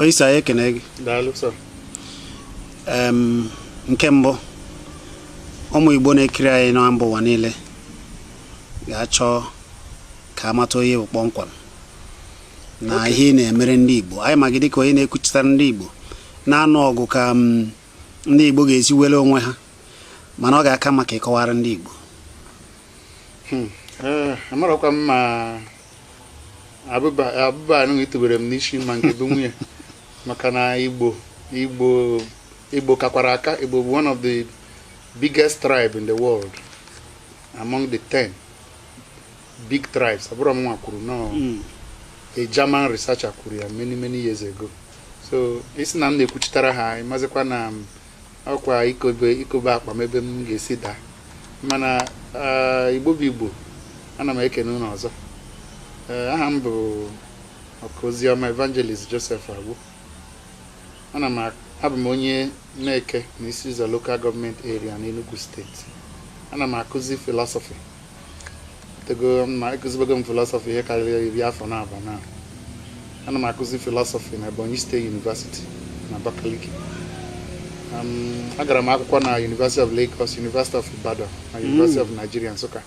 Oisa ekene gị. Daalụ sir. Nke mbụ ụmụ Igbo na-ekiri anyị na mba ụwa niile ga-achọ ka amata onye bụ kpọmkwem na ihe na-emere ndị Igbo. Anyị magide ka onye na-ekwuchitara ndị Igbo na-anụ ọgụ ka ndị Igbo ga-esi were onwe ha, mana ọ ga-aka maka ịkọwara ndị Igbo. Amarakwa m ma abụba anụ itubere m n'isi ma nke bụ nwunye maka na Igbo kakwara aka. Igbo bụ one of the biggest tribe in the world, among the 10 big tribes. Abụrụ m nwa kwuru no, a German researcher kwuru ya many years ago. So isi na m na-ekwuchitara ha ịmazikwa na ọkwa ikobe akpa mebe m ga-esi daa, mana Igbo bụ Igbo. Ana m ekene unu ọzọ. Aha m bụ Ozioma Evangelist Joseph Agbo. Abụ m onye na-eke n'isi ụzọ local government area n'Enugu State. Ana m akụzi philosophy. Ekụzibego m philosophy ihe karịrị 10 afọ na aba na. Ana m akụzi philosophy na Ebonyi State University na Abakaliki. Agara m akwụkwọ na University of Lagos, University of Ibadan, na University of Nigeria Nsukka.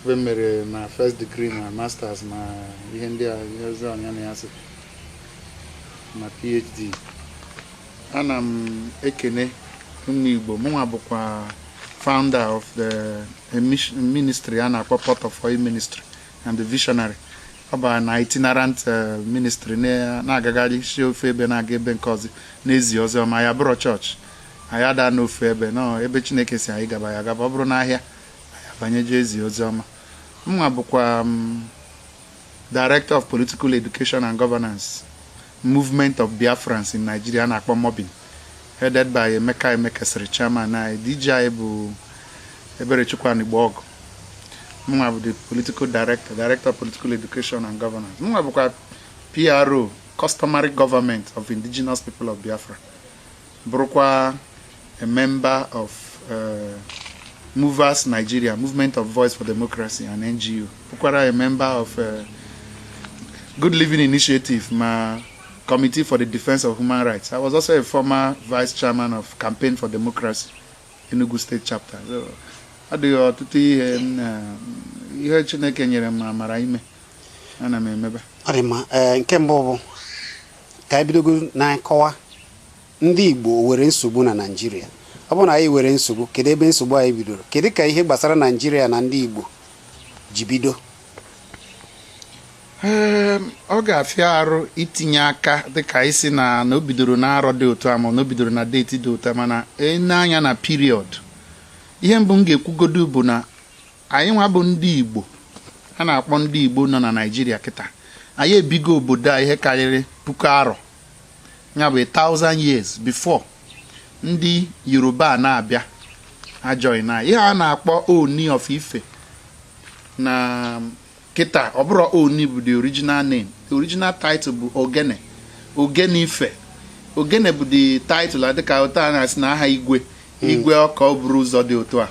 We mere my first degree, my masters, my my PhD. And I'm ekene Igbo. Mwa bụkwa founder of the ministry and a port of oil ministry and the visionary. About an itinerant ministry na-agagali shi ofe ebe na-aga ebe nkozi n'ezi ọzọ ma ya bụrụ church. Anyị ada n'ofe ebe no ebe Chineke si anyị gaba ya gaba ọ bụrụ n'ahịa banyeje ezi ọzọ. Mwa bụkwa Director of Political Education and Governance Movement of Biafrans in Nigeria na akpọ Mobbing, headed by Emeka chairman na DJ bụ Eberechukwu Igbogu. Mwa bụ the Political Director of Political Education and Governance. Mwa bụkwa PRO, Customary Government of Indigenous People of Biafra. Bụrụkwa a member of Movers Nigeria, Movement of Voice for Democracy, and NGO. Bụkwara a member of Good Living Initiative, ma Committee for the Defense of Human Rights. I was also a former vice chairman of Campaign for Democracy, Enugu State chapter. So, adịghị ọtụtụ ihe Chineke nyere m amara ime ana m emebe. Ọ dị mma. Nke mbụ bụ ka anyị bidogo na nkọwa ndị Igbo were nsogbu na Naịjirịa. Ọ bụ na anyị were nsogbu, kedu ebe nsogbu anyị bidoro? Kedu ka ihe gbasara Naịjirịa na ndị Igbo ji bido? Ọ ga-afịa arụ itinye aka dịka isi na o bidoro na arọ dị otu a ma na o bidoro na deeti dị otu a, mana anya na period. Ihe mbụ m ga-ekwugodo bụ na anyị nwa bụ ndị Igbo, ha na-akpọ ndị Igbo nọ na Naịjirịa kịta. Anyị ebigo obodo a ihe karịrị 1000 arọ, ya bụ 1000 years before ndị Yoruba na-abịa ha join na ihe a na-akpọ Oni of Ife na kịta. Ọ bụrụ Oni bụ the original name. The original title bụ Ogene Ife. Ogene bụ the title dịka otu a na-asị na aha igwe ọka ọ bụrụ ụzọ dị otu a.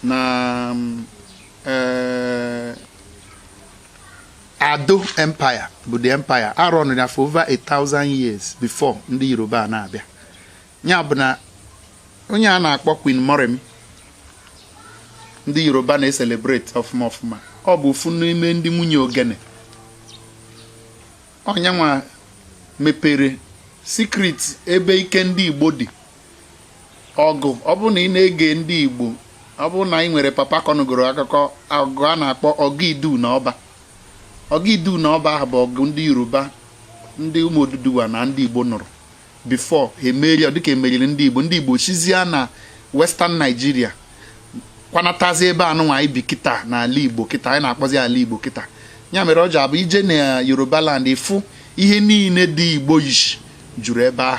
Na Ado Empire bụ the empire run ya for over 1000 years before ndị Yoruba na-abịa. Ya bụ na onye a na-akpọ Queen Moremi ndị Yoruba na-celebrate ọfụma. Ọ bụ ofu n'ime ndị nwunye Ogene. Onye nwa mepere secret ebe ike ndị Igbo dị. Ọgụ ọ bụ na ị na-ege ndị Igbo, ọ bụ na ị nwere papa kọnụgoro akụkọ ọgụ a na-akpọ Ọgụ na Ọba. Ọgụ na Ọba ahụ bụ ọgụ ndị Yoruba, ndị ụmụ Oduduwa na ndị Igbo nụrụ before emeri dịka emeriri ndị Igbo chizia na Western Nigeria kwanatazi ebe anụnwa anyị bi kịta na ala Igbo kịta anyị na-akpọzi ala Igbo kịta. Ya mere ọ ji abụ ije na Yoruba land ịfụ ihe niile dị Igbo yishi juru ebe ahụ.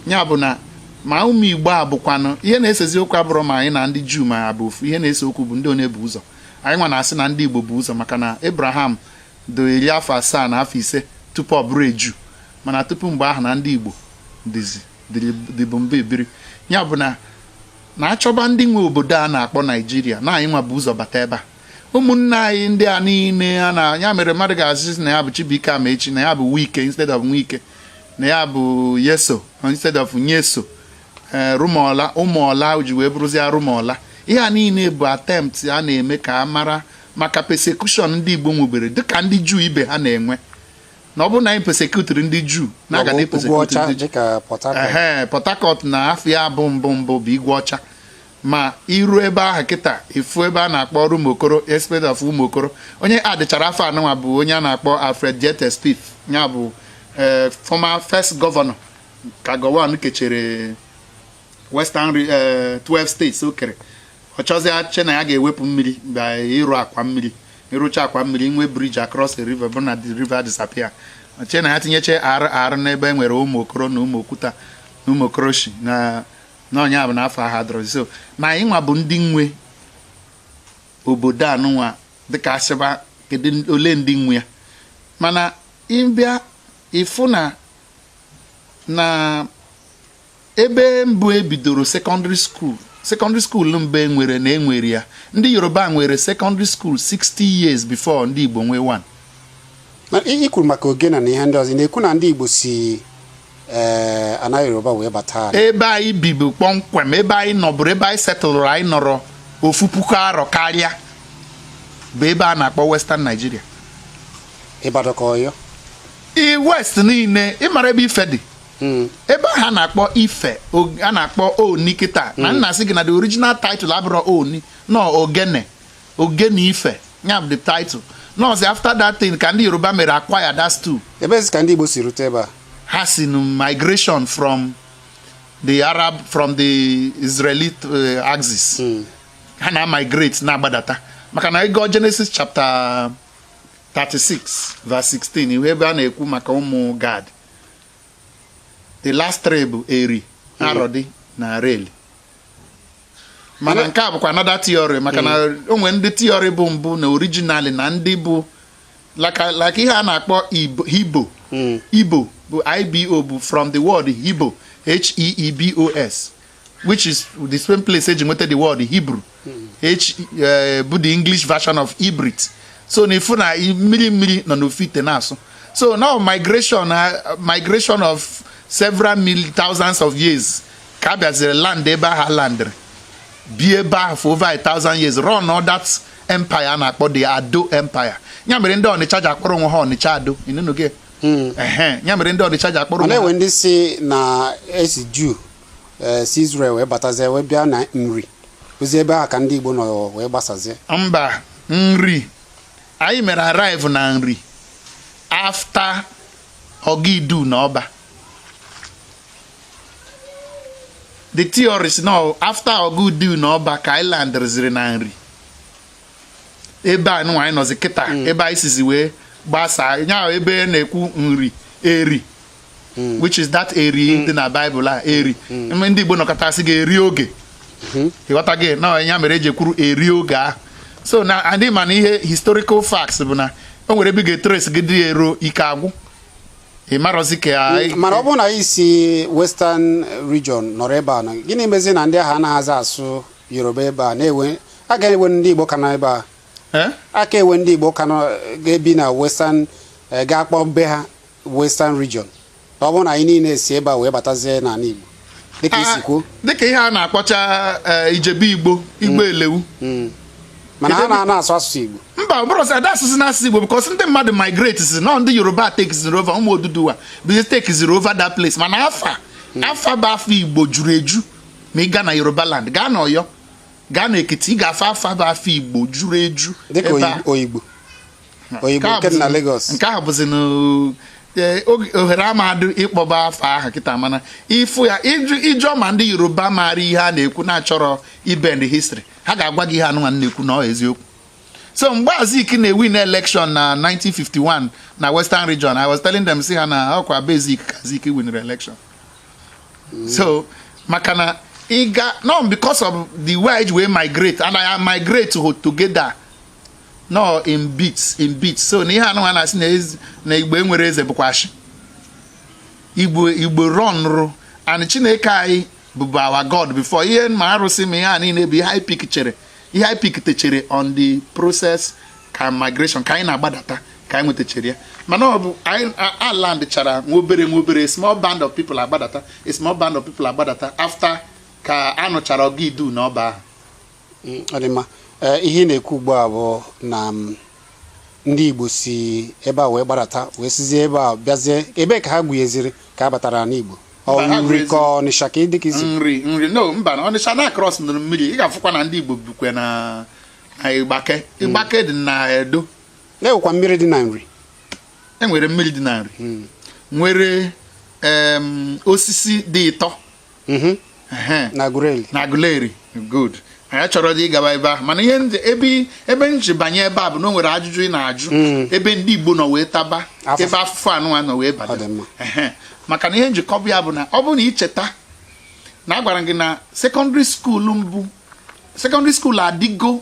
Ya bụ na ma ụmụ Igbo a bụkwanụ ihe na-esezi okwu abụrụ ma anyị na ndị Juu ma bụ ofu ihe na-ese okwu bụ ndị onye bụ ụzọ. Anyị nwa na-asị na ndị Igbo bụ ụzọ maka na Abraham do 17 na 5 tupu ọ bụrụ Eju, mana tupu mgbe ahụ na ndị Igbo dịbụ mba ebiri. Ya bụ na achọba ndị nwe obodo a na-akpọ Naịjirịa na anyị nwa bụ ụzọ bata ebe a. ụmụnne anyị ndị a niile ya mere mmadụ ga-asị na ya bụ Chibuike Amaechi, na ya bụ Wike instead of Nwike, na ya bụ Yeso instead of Nyeso, Rụmọla, Ụmụọla ji wee bụrụzie Rụmọla. Ihe a niile bụ attempt a na-eme ka a mara maka persecution ndị Igbo nwebere dịka ndị Juu ibe ha na-enwe, na ọ bụrụ na anyị persecutiri ndị Juu na-aga na persecute ndị Port Harcourt na afịa bụ mbụ bụ Igwe Ọcha. Ma iru ebe ahụ kịta efu ebe a na-akpọ Ụmụokoro, expert of Ụmụokoro, onye adịchara afọ anụnwa bụ onye a na-akpọ Alfred J. Smith, ya bụ former first governor ka Gowon kechere Western 12 states o kere. Ọ chọzi ache na ya ga-ewepụ mmiri mgbe ịrụ akwa mmiri, ịrụcha akwa mmiri nwe bridge across the river bụ na the river disappear. Che na ya tinyeche arụ n'ebe enwere Ụmụokoro na Ụmụokwuta na Ụmụokorochi na ọnya bụ n'afọ ahụ adọrọzi. So na anyị nwa bụ ndị nwe obodo anụnwa dịka asịba kedu ole ndị nwe ya. Mana ịbịa ịfụ na ebe mbụ ebidoro secondary school mgbe enwere ya, ndị Yoruba nwere secondary school 60 years before ndị Igbo nwee one. Ikwuru maka ogene na ihe ndị ọzọ na-ekwu na ndị Igbo si ana Yoruba wee bata ebe anyị bibu kpọmkwem, ebe anyị nọbụrụ, ebe anyị setụlụrụ, anyị nọrọ ofu puku arọ karịa bụ ebe a na-akpọ Western Nigeria. Ibadan ka Ọyọ West niile ịmara ebe Ife dị, ebe ha na-akpọ Ife a na-akpọ Oni kịta, na nna sị gị na the original title abụrụ Oni no Ogene Ife, ya bụ the title. Nọọsụ after that thing ka ndị Yoruba mere acquire that stool. Ebe ka ndị Igbo si rute ebe a ha si migration from the Arab, from the Israeli axis. Ha na migrate na agbadata maka na ịgụ Genesis chapter 36 verse 16 iwe ebe a na-ekwu maka ụmụ Gad. The last three bụ Eri, Arodi na Areli. Mana nke a bụkwa another theory maka na onwe ndị theory bụ mbụ na originally na ndị bụ like ihe a na-akpọ Igbo bụ IBO bụ from the word Hebrew, HEEBOS, which is the same place eji nweta the word Hebrew, bụ the English version of Hybrid. So n'ifu na mmiri nọ n'ofite na-asụ. So now migration of several thousands of years ka abịaziri land ebe ha landịrị bi ebe ahụ for over 1,000 years run all that empire a na-akpọ the Ado Empire. Ya mere ndị Ọnịcha ji akpọrọ onwe ha Ọnịcha Ado inunuge. Ya mere ndị Ọnịcha ji akpọrọ onwe ha. Mana ndị si na esi Jew si Israel wee batazie wee bịa na nri ozi ebe ahụ ka ndị Igbo nọ wee gbasazie. Mba, nri anyị mere arrive na nri after Ogidu na Ọba. The theories now after Ogidu na Ọba ka anyị landịrịziri na nri ebe a nụnwa anyị nọzi kịta ebe anyị sizi wee gbasaa nya ebe na-ekwu nri eri, which is that eri dị na Bible a eri. Ndị Igbo nọkọtasị ga-eri oge ịghọta gị na ya mere eji ekwuru eri oge ahụ. So na adị ma na ihe historical facts bụ na o nwere ebe ga-etrace gị dị ero ike agwụ ịmarọzi ka mana ọ bụrụ na anyị si Western region nọrọ ebe a gịnị mezi na ndị agha anaghịzi asụ Yoruba ebe a na-ewe a ga-ewe ndị Igbo ka nọ ebe a aka ewe ndị Igbo ka nọ ga-ebi na Western ga-akpọ mbe ha Western region. Ọ bụrụ na anyị niile esi ebe a wee batazie n'ala Igbo dịka isi kwuo dịka ihe a na-akpọcha Ijebe Igbo Elewu mana ha na-asụ asụsụ Igbo. Mba, ọ bụrụ sị ada asụsụ na-asụsụ Igbo because ndị mmadụ migrate si na ndị Yoruba tekziri over ụmụ Oduduwa bụ tekziri over that place. Mana afa bụ afọ Igbo juru eju ma ị gaa na Yoruba land, gaa na Ọyọ, gaa na Ekiti, ị ga-afọ afa bụ afọ Igbo juru eju dịka Oyigbo nke na Lagos. Nke ahụ bụzi na ohere amadụ ịkpọba afọ ahụ kịta. Mana ịfụ ya ijụọ ma ndị Yoruba maara ihe a na-ekwu na-achọrọ ibend history, ha ga-agwa gị ihe anụnwa na-ekwu na ọ eziokwu. So mgbe Azik na-ewin election na 1951 na Western region, I was telling them si ha na ọkwa basic ka Azik winere election. So maka na no, because of the way we migrate, and I migrate together no in bits. So na ihe anụnwa na-asị na Igbo enwere eze bụkwa ashị. Igbo run and Chineke anyị bụbu our God before ihe ma arụsị ma ihe a niile bụ ihe anyị pikichere ihe anyị pikitechere on the process ka migration ka anyị na-agbadata ka anyị nwetachere ya mana ọ bụ anyị land chara nwa obere small band of people agbadata a small band of people agbadata after ka anụchara ọga idu na ọba ahụ. Ọ dị mma. Ihe ị na-ekwu ugbu a bụ na ndị Igbo si ebe a wee gbadata wee sizie ebe a bịazie ebe ka ha gụnyeziri ka a batara n'Igbo nri ka Ọnịsha ka ịdị ka isi nri no mba na Ọnịsha na cross nụrụ mmiri ị ga-afụkwa na ndị Igbo bukwe na Ịgbake dị na Edo na-ewekwa mmiri dị na nri enwere mmiri dị na nri nwere osisi dị ịtọ na Aguleri good anyị chọrọ dị ịgaba ebe ahụ mana ihe ebe nji banye ebe a bụ na o nwere ajụjụ ị na-ajụ ebe ndị Igbo nọ wee taba ebe afụfụ anụnwa nọ wee bada maka na ihe njikọ ya bụ na ọ bụ na icheta na agwara gị na secondary school adịgo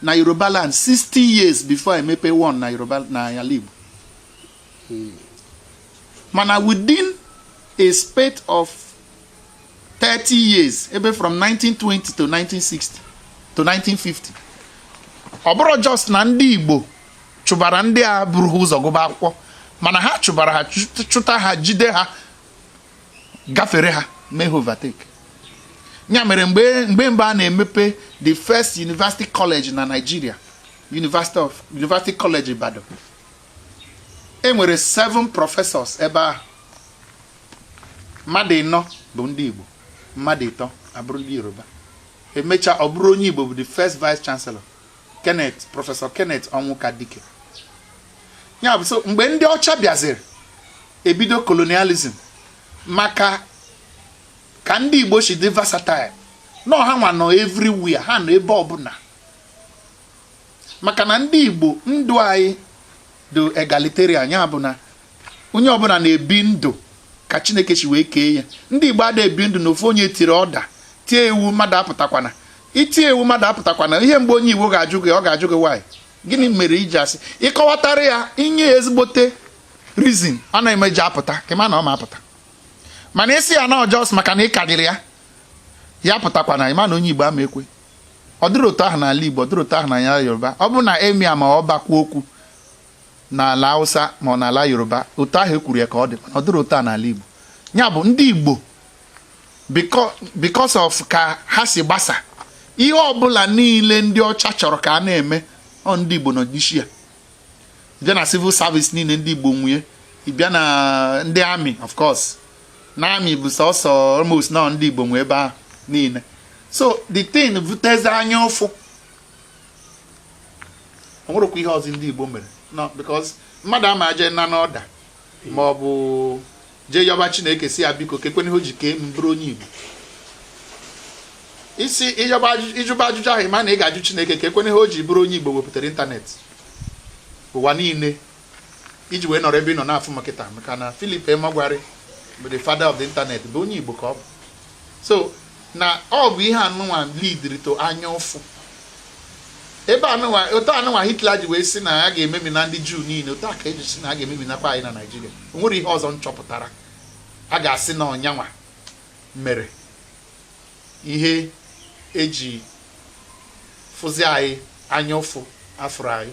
na Yoruba land 60 years before emepe one na Yoruba na ala Igbo mana within a spate of 30 years ebe from 1920 to 1960 to 1950 ọ bụrụ just na ndị Igbo chụbara ndị a buru ha ụzọ gụba akwụkwọ mana ha chụbara ha chụta ha jide ha gafere ha mee ha overtake ya mere mgbe a na-emepe the first university college na Nigeria University College Ibadan e nwere 7 professors ebe ahụ mmadụ 4 bụ ndị Igbo mmadụ 3 abụrụ ndị Yoruba emecha ọ bụrụ onye Igbo bụ the first vice chancellor Professor Kenneth Onwukadike ya bụ so mgbe ndị ọcha bịaziri ebido colonialism maka ka ndị Igbo si dị versatile no ha nwa nọ everywhere ha nọ ebe ọbụla maka na ndị Igbo ndụ anyị do egalitarian ya bụ na onye ọbụla na-ebi ndụ ka Chineke si wee kee ya ndị Igbo ada ebi ndụ na ofu onye tiri ọda tie ewu mmadụ apụtakwana itie ewu mmadụ apụtakwana ihe mgbe onye Igbo ga-ajụ gị ọ ga-ajụ gị why gịnị mere iji asị ịkọwatara ya inye ezigbote reason ọ na-emeji apụta kema na ọ ma apụta mana isi ya na ọjọs maka na ị kadịrị ya pụtakwana ịma na onye Igbo ama ekwe ọ dịrị otu ahụ n'ala Igbo ọ dịrị otu ahụ na ya Yoruba ọ bụ na emia ma ọ bakwa okwu n'ala Hausa ma ọ n'ala Yoruba otu ahụ ekwuru ya ka ọ dị ọ dịrị otu a n'ala Igbo ya bụ ndị Igbo because of ka ha si gbasa ihe ọbụla niile ndị ọcha chọrọ ka a na-eme ọ ndị Igbo nọ n'isi ya bịa na civil service niile ndị Igbo nwunye ịbịa na ndị army of course na army bụ sọsọ almost na ndị Igbo nwe ebe ahụ niile so the thing vutezi anya ụfụ o nwerekwa ihe ọzọ ndị Igbo mere no because mmadụ ama je na n'ọda ma ọ bụ jee yọba Chineke si ya biko kekwene ihe o ji kee m bụrụ onye Igbo isi ijụba ajụjụ ahụ ma na ị ga-ajụ Chineke kekwene ihe o ji bụrụ onye Igbo wepụtara ịntanetị ụwa niile iji wee nọrọ ebe ị nọ n'afọ makịta maka na Philip Emeagwari bụ the father of the internet bụ onye Igbo ka ọ bụ so na ọ bụ ihe anụnwa lead to anya ụfụ ebe anụnwa otu anụnwa Hitler ji wee si na ya ga-ememi na ndị Juu niile otu aka eji si na a ga-ememi nakwa anyị na Naịjirịa o nwere ihe ọzọ nchọpụtara a ga-asị na ọnyanwa mere ihe eji fụzi anyị anya ụfụ afụrụ anyị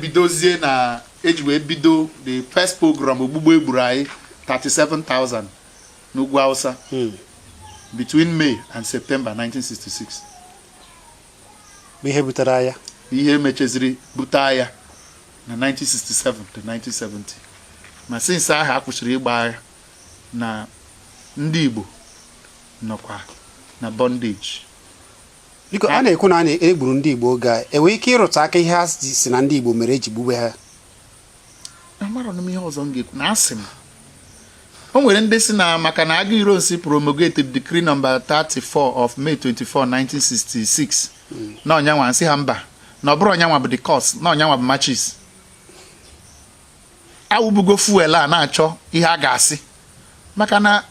bidozie na eji wee bido the first program ogbugbo egburu anyị 37,000 n'ugwu Hausa between May and September 1966 bụ ihe butere agha ihe mecheziri bute agha na 1967 to 1970 ma since ahụ a kwụsịrị ịgba agha na ndị Igbo nọkwa na bondage biko a na-ekwu na a na-egburu ndị Igbo oge a enwere ike ịrụta aka ihe ha si na ndị Igbo mere eji gbube ha amarọ m ihe ọzọ m ga-ekwu na asị m o nwere ndị si na maka na Agụ Ironsi promulgated decree number 34 of May 24 1966 na ọnyanwa nsị ha mba na ọ bụrụ ọnyanwa bụ the cause na ọnyanwa bụ matches awụbugo fuel a na-achọ ihe a ga-asị maka na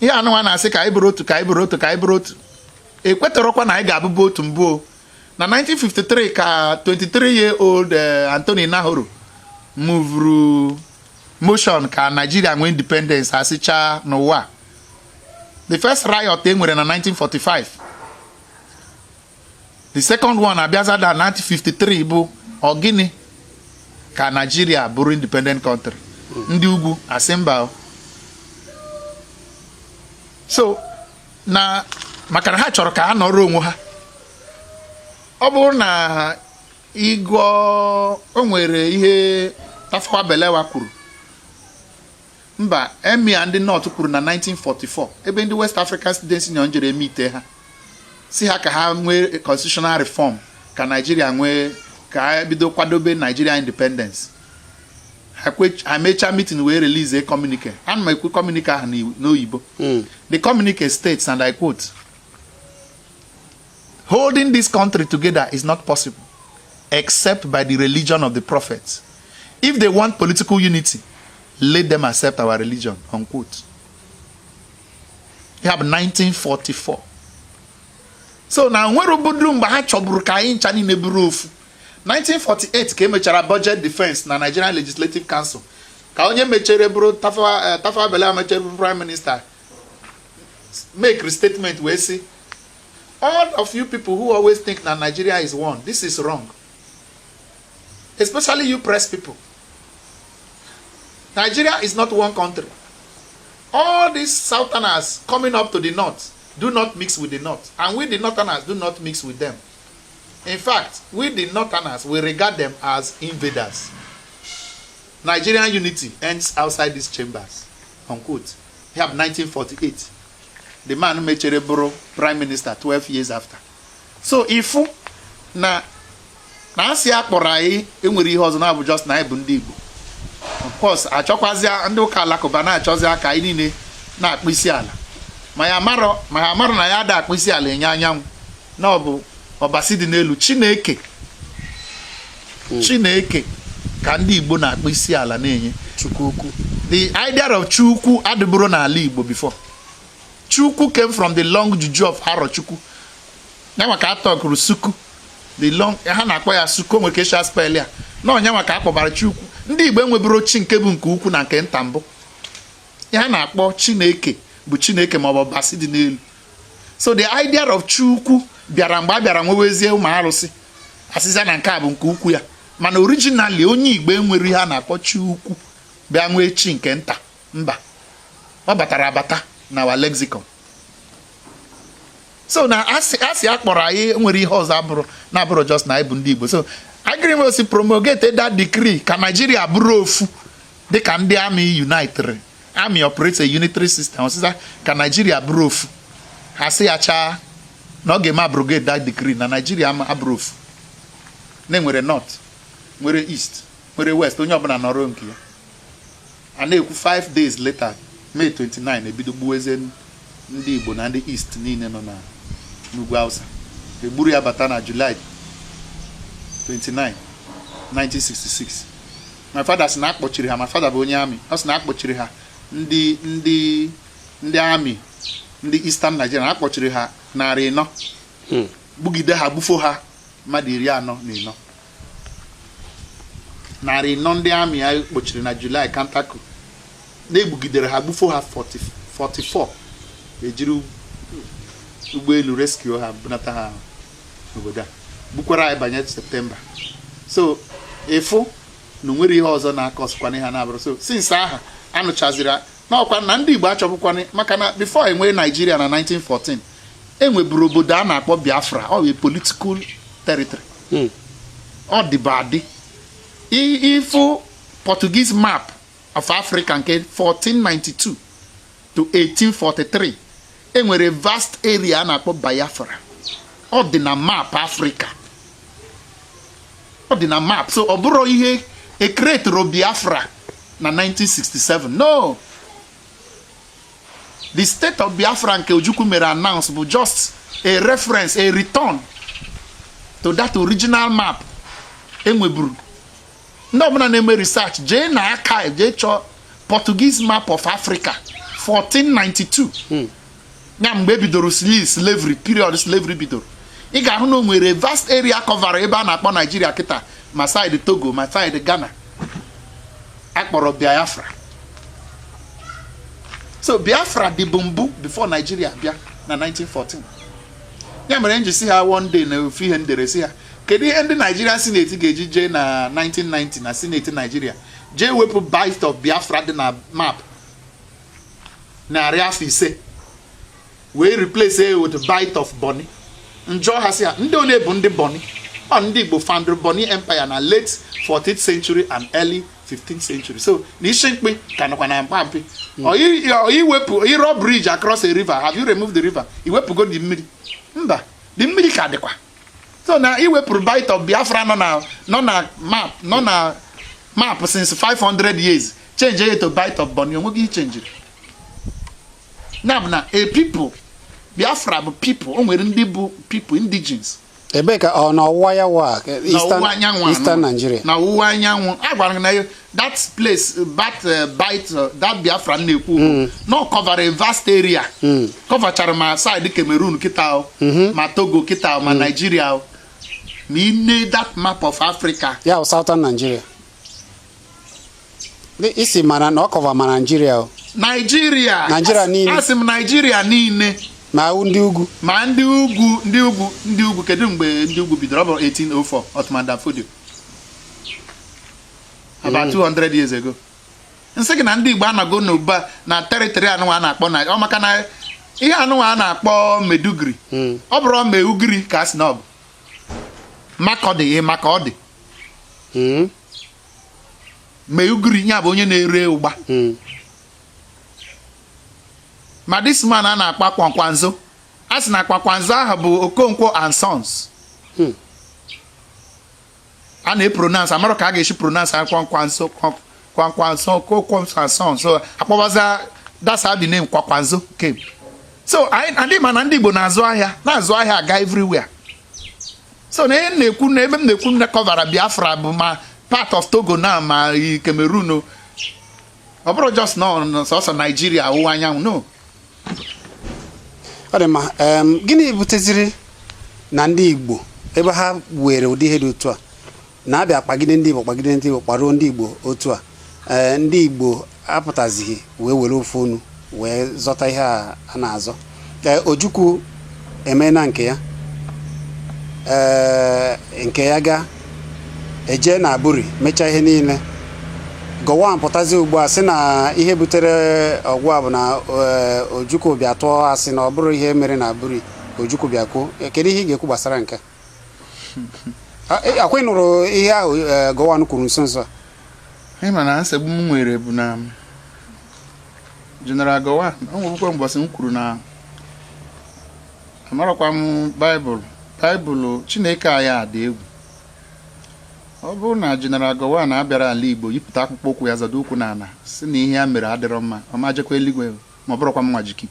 ihe anụnwa na-asị ka anyị bụrụ otu ka anyị bụrụ otu ka anyị bụrụ otu ekweterọkwa na anyị ga-abụbụ otu mbụ na 1953 ka 23-year-old Anthony Nahoro muvuru motion ka Nigeria nwee independence asịcha n'ụwa the first riot e nwere na 1945 the second one abịaza da 1953 bụ ogini ka Nigeria bụrụ independent country. Ndị ugwu asị mba. So na maka na ha chọrọ ka ha nọrọ onwe ha. Ọ bụrụ na ịgụọ o nwere ihe Tafawa Balewa kwuru, mba emir ndị North kwuru na 1944 ebe ndị West African Students Union jere emite ha si ha ka ha nwee constitutional reform ka Nigeria nwee ka ha bido kwadobe Nigeria independence. Ha mechaa meeting wee release a communique. Ana m ekwu communique ahụ n'oyibo. The communique states, and I quote, "Holding this country together is not possible except by the religion of the prophets. If they want political unity, let them accept our religion," unquote. You have 1944. So now nwere obodo mgbe ha chọburu ka anyị ncha niile bụrụ ofu. 1948 ka emechara budget defense na Nigerian Legislative Council. Ka onye mechere bụrụ Tafawa Balewa mechere bụrụ prime minister make a statement where say, all of you people who always think that Nigeria is one, this is wrong. Especially you press people. Nigeria is not one country. All these southerners coming up to the north do not mix with the north, and we the northerners do not mix with them. In fact, we the northerners, we regard them as invaders. Nigerian unity ends outside these chambers. Unquote. You have 1948. The man who made Chereboro prime minister 12 years after. So if na asị akpọrọ anyị enwere ihe ọzọ na-abụ just na anyị bụ ndị Igbo. Of course, achọkwazịa ndị ụka alakụba na-achọzi aka anyị niile na-akpụ isi ala. Ma ya marọ na ya ada akpụ isi ala enye anyanwụ na ọ bụ ọbasi dị n'elu Chineke ka ndị Igbo na-akpụ isi ala na-enye Chukwu. The idea of Chukwu adịbụrụ n'ala Igbo before. Chukwu came from the long juju of Arochukwu. Ya maka atọgụrụ Suku. The long ha na-akpọ ya Suku nwere kesha spell ya. Na onye maka akpọbara Chukwu. Ndị Igbo enweburu chi nke bụ nke ukwu na nke nta mbụ. Ya na-akpọ Chineke bụ Chineke ma ọ bụ ọbasi dị n'elu. So the idea of Chukwu bịara mgbe a bịara nwewezie ụmụ arụsị asịza na nke a bụ nke ukwu ya, mana originally onye Igbo enwere ihe a na-akpọ Chukwu bịa nwee chi nke nta mba, ọ batara abata na our lexicon. So na asị akpọrọ anyị nwere ihe ọzọ na-abụrụ just na anyị bụ ndị Igbo. So agreement promulgate that decree ka Nigeria bụrụ ofu dịka ndị army united, army operates a unitary system, ọsịsa ka Nigeria bụrụ ofu. Ha sị ya chaa na ọ ga-eme abrogate that decree na Nigeria abụrụ ofu. Na nwere north, nwere east, nwere west, onye ọbụla nọrọ nke ya. A na-ekwu 5 days later, May 29, ebido gbuweze ndị Igbo na ndị east niile nọ na n'ugwu Hausa. Egburu ya bata na July 29, 1966. My father sị na akpọchiri ha, my father bụ onye army, ọ sị na akpọchiri ha ndị army ndị Eastern Nigeria, akpọchiri ha 400, gbugide ha gbufo ha mmadụ 44. 400 ndị army a kpọchiri na July Kantaku na-egbugidere ha gbufo ha 44, ejiri ụgbọelu rescue ha bunata ha n'obodo a, gbukwara anyị banye Septemba. So efu na nwere ihe ọzọ na-akọsịkwana ha na-abụrụ. So since aha anụchaziri n'ọkwa na ndị Igbo achọpụkwana, maka na before enwee Nigeria na 1914 enweburu obodo a na-akpọ Biafra, ọ bụ political territory. Ọ dịba adị ifu Portuguese map of Africa nke 1492 to 1843 enwere vast area a na-akpọ Biafra. Ọ dị na map Africa, ọ dị na map. So ọ bụrụ ihe ekretoro Biafra na 1967. No, the state of Biafra nke Ojukwu mere announce bụ just a reference, a return to that original map enweburu. Ndị ọbụla na-eme research jee na archive, jee chọọ Portuguese map of Africa 1492. Ya mgbe bidoro slavery, period slavery bidoro. Ị ga-ahụ na o nwere vast area cover ebe a na-akpọ Nigeria kịta, ma side Togo, ma side Ghana, akpọrọ Biafra. So Biafra dị bụ mbụ before Nigeria bịa na 1914. ya mere nji si ha one day na ofu ihe ndere si ha kedu ihe ndị Nigeria Senate ga-eji jee na 1990 na Senate Nigeria jee wepụ bite of Biafra dị na map narị afọ ise wee replace with bite of Bonny. Njọ ha si ha ndị one bụ ndị Bonny, ọ ndị Igbo founded Bonny Empire na late 14th century and early 15th century. So n'isi mkpi ka nọkwa na mkpampi iwepụ iro bridge across a river, have you removed the river? Iwepụgo the mmiri? Mba, the mmiri ka dịkwa. So na iwepụrụ bite of Biafra nọ na map since 500 years, change it to bite of Bonny, onweghị change. Na a people, Biafra bụ people, o nwere ndị bụ people indigenous. Ebe ka ọ n'ọwụwa ya wa Eastern Nigeria. Na ọwụwa anyanwụ, a gwara na that place, that Biafra na-ekwu no cover a vast area. Coverchara ma side Cameroon kita ma Togo kita ma Nigeria. Ma ine that map of Africa. Ya Southern Nigeria. Isi mana na ọ cover ma Nigeria. Nigeria niile. Asị m Nigeria niile. Ma ndị ugwu. Ma ndị ugwu kedu mgbe ndị ugwu bidoro? Ọ bụ 1804 Ottoman Danfodio. About 200 years ago. Nsị gị na ndị Igbo anago n'ụba na territory anụnwa a na-akpọ na ọ maka na ihe anụnwa a na-akpọ Medugri. Ọ bụrụ Meugri ka a sị na ọ bụ. Makọdị maka ọ dị. Meugri ya bụ onye na-ere ụgba. Ma this man a na-akpa Kpakpando, a sị na Kpakpando ahụ bụ Okonkwo and Sons. A na-epronounce, amara ka a ga-esi pronounce Kpakpando and Sons. So akpọbaza, that's how the name Kpakpando came. So ndị ma na ndị Igbo na-azụ ahịa aga everywhere. So na ebe m na-ekwu na cover Biafra bụ ma part of Togo na ma Cameroon. Ọ bụrụ just na sọsọ Nigeria ọwụwa anyanwụ, no. Ọ dị ma gịnị buteziri na ndị Igbo ebe ha were ụdị ihe dị otu a na-abịa kpagide ndị Igbo kparuo ndị Igbo otu a ndị Igbo apụtazighị wee were ofu onu wee zọta ihe a na-azọ. Ojukwu emena nke ya ga eje na Aburi mechaa ihe niile. Gọwan pụtazi ugbu a sị na ihe butere ọgwụ a bụ na Ojukwu bịa tụọ asị na ọ bụrụ ihe mere na Aburi Ojukwu bịa kwuo. Kedu ihe ị ga-ekwu gbasara nke akwa nụrụ ihe ahụ Gọwan kwuru nso a? Ị ma na nsogbu m nwere bụ na General Gọwan o nwebụkwa mbọsị m kwuru na amarakwa m Baịbụl Chineke anyị dị egwu. Ọ bụrụ na General Gọwan na-abịara ala Igbo yipụta akwụkwọ okwu ya zọdo okwu n'ala si na ihe ya mere adịrọ mma, ọ ma jekwa eluigwe ma ọ bụrụkwa mma jiki.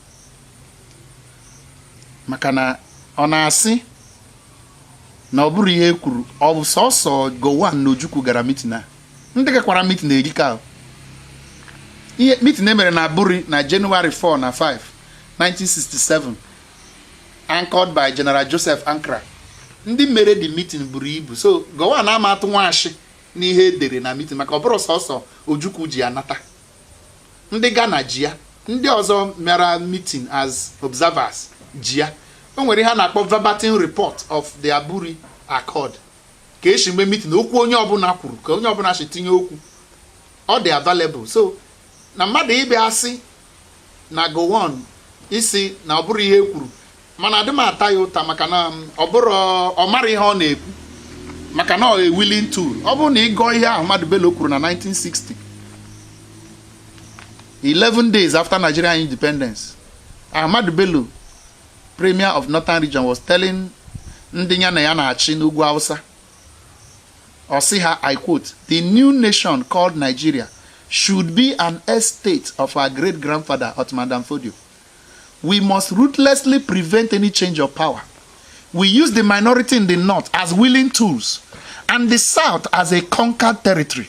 Maka na ọ na-asị na ọ bụrụ ihe kwuru, ọ bụ sọsọ Gọwan na Ojukwu gara mitin a. Ndị gakwara mitin erika ihe mitin emere na Aburi na January 4 na 5 1967 anchored by General Joseph Ankara. Ndị mere the meeting buru ibu. So Gọwan ama atụ nwaashị n'ihe edere na meeting maka ọ bụrụ sọsọ Ojukwu ji anata. Ndị Ghana ji ya, ndị ọzọ mere meeting as observers ji ya. O nwere ihe a na-akpọ verbatim report of the Aburi Accord. Ka esi mgbe meeting okwu onye ọbụla kwuru, ka onye ọbụla si tinye okwu. Ọ dị available. So na mmadụ ibe asị na Gọwan isi na ọ bụrụ ihe kwuru, mana adị m ata ya ụta maka na ọ bụrụ ọ mara ihe ọ na-ekwu maka na ọ a willing tool. Ọ bụrụ na ịgọ ihe ahụ Ahmadu Bello kwuru na 1960, 11 days after Nigerian independence, Ahmadu Bello, Premier of Northern Region, was telling ndị ya na ya na-achị n'ugwu Hausa, ọ sị ha, I quote, "The new nation called Nigeria should be an estate of our great grandfather Ottoman Danfodio. We must ruthlessly prevent any change of power. We use the minority in the north as willing tools and the south as a conquered territory.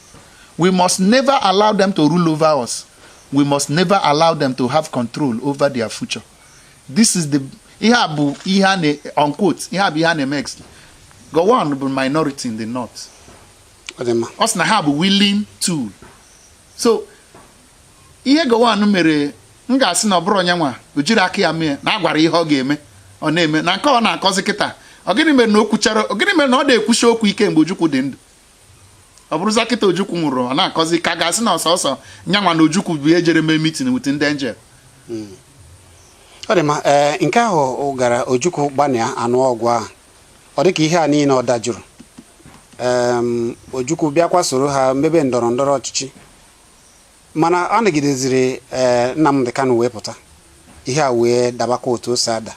We must never allow them to rule over us. We must never allow them to have control over their future." This is the unquote. Gọwan bụ minority in the north. Us na have willing tool. So ihe Gọwan mere m ga-asị na ọ bụrụ onye nwa o jiri aka ya mee na agwara ihe ọ ga-eme, ọ na-eme na nke ọ na-akọzi kịta gịnị mere na ọ na-ekwuchi okwu ike mgbe Ojukwu dị ndụ ọ bụrụza kịta Ojukwu nwụrụ ọ na-akọzi ka ga-asị na ọsọsọ nyanwa na Ojukwu bụ ihe jere mee mitin with ndị angel. Ọ dị ma nke ahụ gara Ojukwu gbanịa anụ ọgwụ ahụ ọ dị ka ihe a niile ọ dajụrụ Ojukwu bịakwa soro ha mebe ndọrọ ndọrọ ọchịchị mana ọ nagideziri Nnamdi Kanu wee pụta ihe a wee dabakwa otu o si ada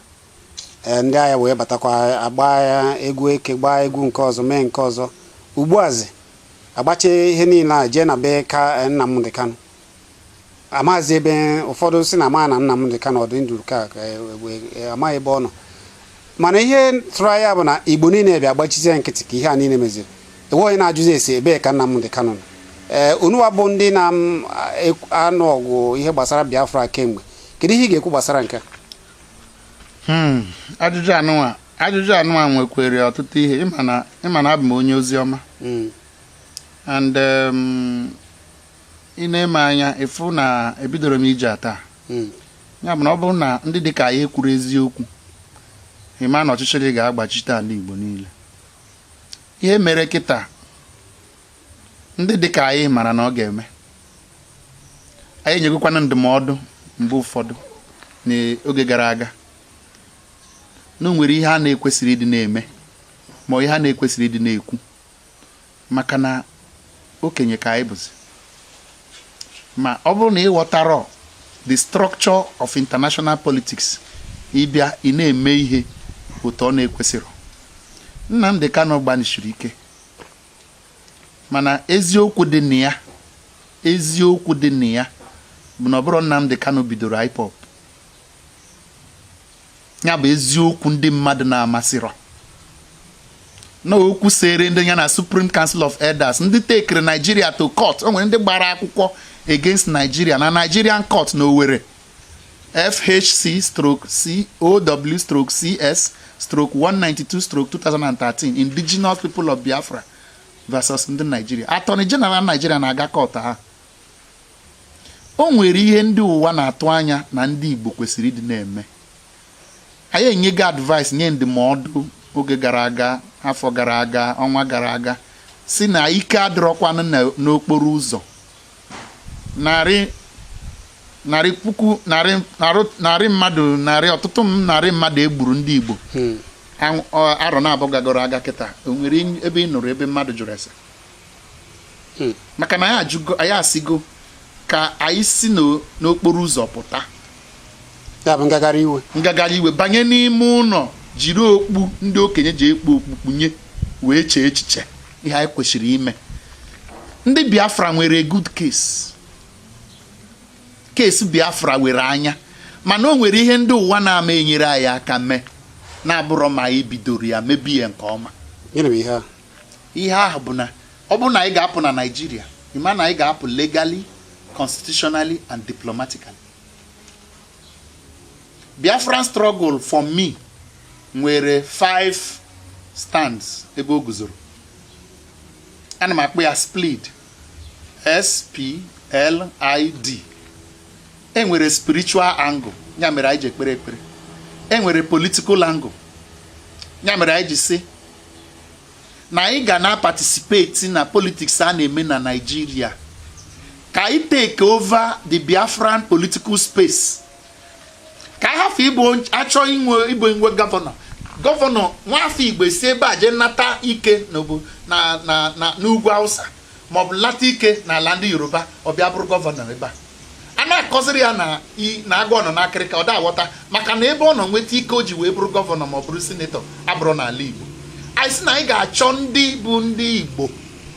ndị agha wee batakwa agba ya egwu eke gbaa egwu nke ọzọ mee nke ọzọ ugbuazi agbache ihe niile a jee na be ka Nnamdi Kanu amaghịzi ebe ụfọdụ si na ama na Nnamdi Kanu ọdị ndụ ka amaghị ebe ọ nọ mana ihe tụrụ anya bụ na Igbo niile bịa agbachizie nkịtị ka ihe a niile meziri ewe onye na-ajụzi esi ebe ka Nnamdi Kanu nọ unuwa bụ ndị na-anụ ọgwụ ihe gbasara Biafra kemgbe kedu ihe ị ga-ekwu gbasara nke ajụjụ anụnwa nwekwere ọtụtụ ihe ịma na abụ m onye ozi ọma and ị na-eme anya efu na ebidoro m ije taa ya bụ na ọ bụrụ na ndị dịka anyị ekwuru eziokwu ịma na ọchịchịrị ga-agbachite ala Igbo niile ihe mere kịta ndị dịka anyị mara na ọ ga-eme anyị nyegokwana ndụmọdụ mgbe ụfọdụ n'oge gara aga na o nwere ihe a na-ekwesịrị ịdị na-eme ma ihe a na-ekwesịrị ịdị na-ekwu maka na okenye ka anyị bụzi ma ọ bụrụ na ị ghọtara the structure of international politics ịbịa ị na-eme ihe otu ọ na-ekwesịrị Nnamdi Kanu gbanịchiri ike mana eziokwu dị na ya bụ na ọ bụrụ Nnamdi Kanu bidoro IPOB ya bụ eziokwu ndị mmadụ na-amasịrọ na okwu sere ndị ya na Supreme Council of Elders ndị tekere Nigeria to court o nwere ndị gbara akwụkwọ against Nigeria na Nigerian court na Owerri FHC/COW/CS/192/2013 indigenous people of Biafra versus ndị Nigeria Attorney General Nigeria na-aga court ha o nwere ihe ndị ụwa na-atụ anya na ndị Igbo kwesịrị ịdị na-eme anyị enyego advice nye ndụmọdụ oge gara aga afọ gara aga ọnwa gara aga si na ike adịrọkwanụ n'okporo ụzọ ọtụtụ narị mmadụ egburu ndị Igbo arọ na-abụ gagoro aga kịta o nwere ebe ị nụrụ ebe mmadụ jụrụ ese maka na anyị asịgo ka anyị si n'okporo ụzọ pụta ya bụ ngagharị iwe banye n'ime ụlọ jiri okpu ndị okenye ji ekpu okpukpunye wee chee echiche ihe anyị kwesịrị ime ndị Biafra nwere good case Biafra were anya mana o nwere ihe ndị ụwa na-ama enyere anyị aka mee na-abụrọ ma anyị bidoro ya mebie nke ọma ihe ahụ bụ na ọ bụrụ na anyị ga-apụ na Nigeria ịma na anyị ga-apụ legally, constitutionally and diplomatically. Biafran struggle for me nwere 5 stands ebe o guzoro. Ana m akpọ ya SPLID. SPLID. Enwere spiritual angle, ya mere anyị ji ekpere ekpere. Enwere political angle, ya mere anyị ji sị na anyị ga na participate na politics a na-eme na Nigeria. Ka anyị take over the Biafran political space. Ka anyị hafụ Igbo achọ inwe gọvanọ. Gọvanọ nwafọ Igbo si ebe a je nata ike n'ugwu Hausa maọbụ lata ike n'ala ndị Yoruba ọ bịa bụrụ gọvanọ ebe a. A na-akọziri ya na agụ ọ nọ n'akịrịka ọ da-aghọta maka na ebe ọ nọ nweta ike o ji wee bụrụ gọvanọ ma ọ bụrụ sinetọ abụrụ n'ala Igbo. Anyị sị na anyị ga-achọ ndị bụ ndị Igbo,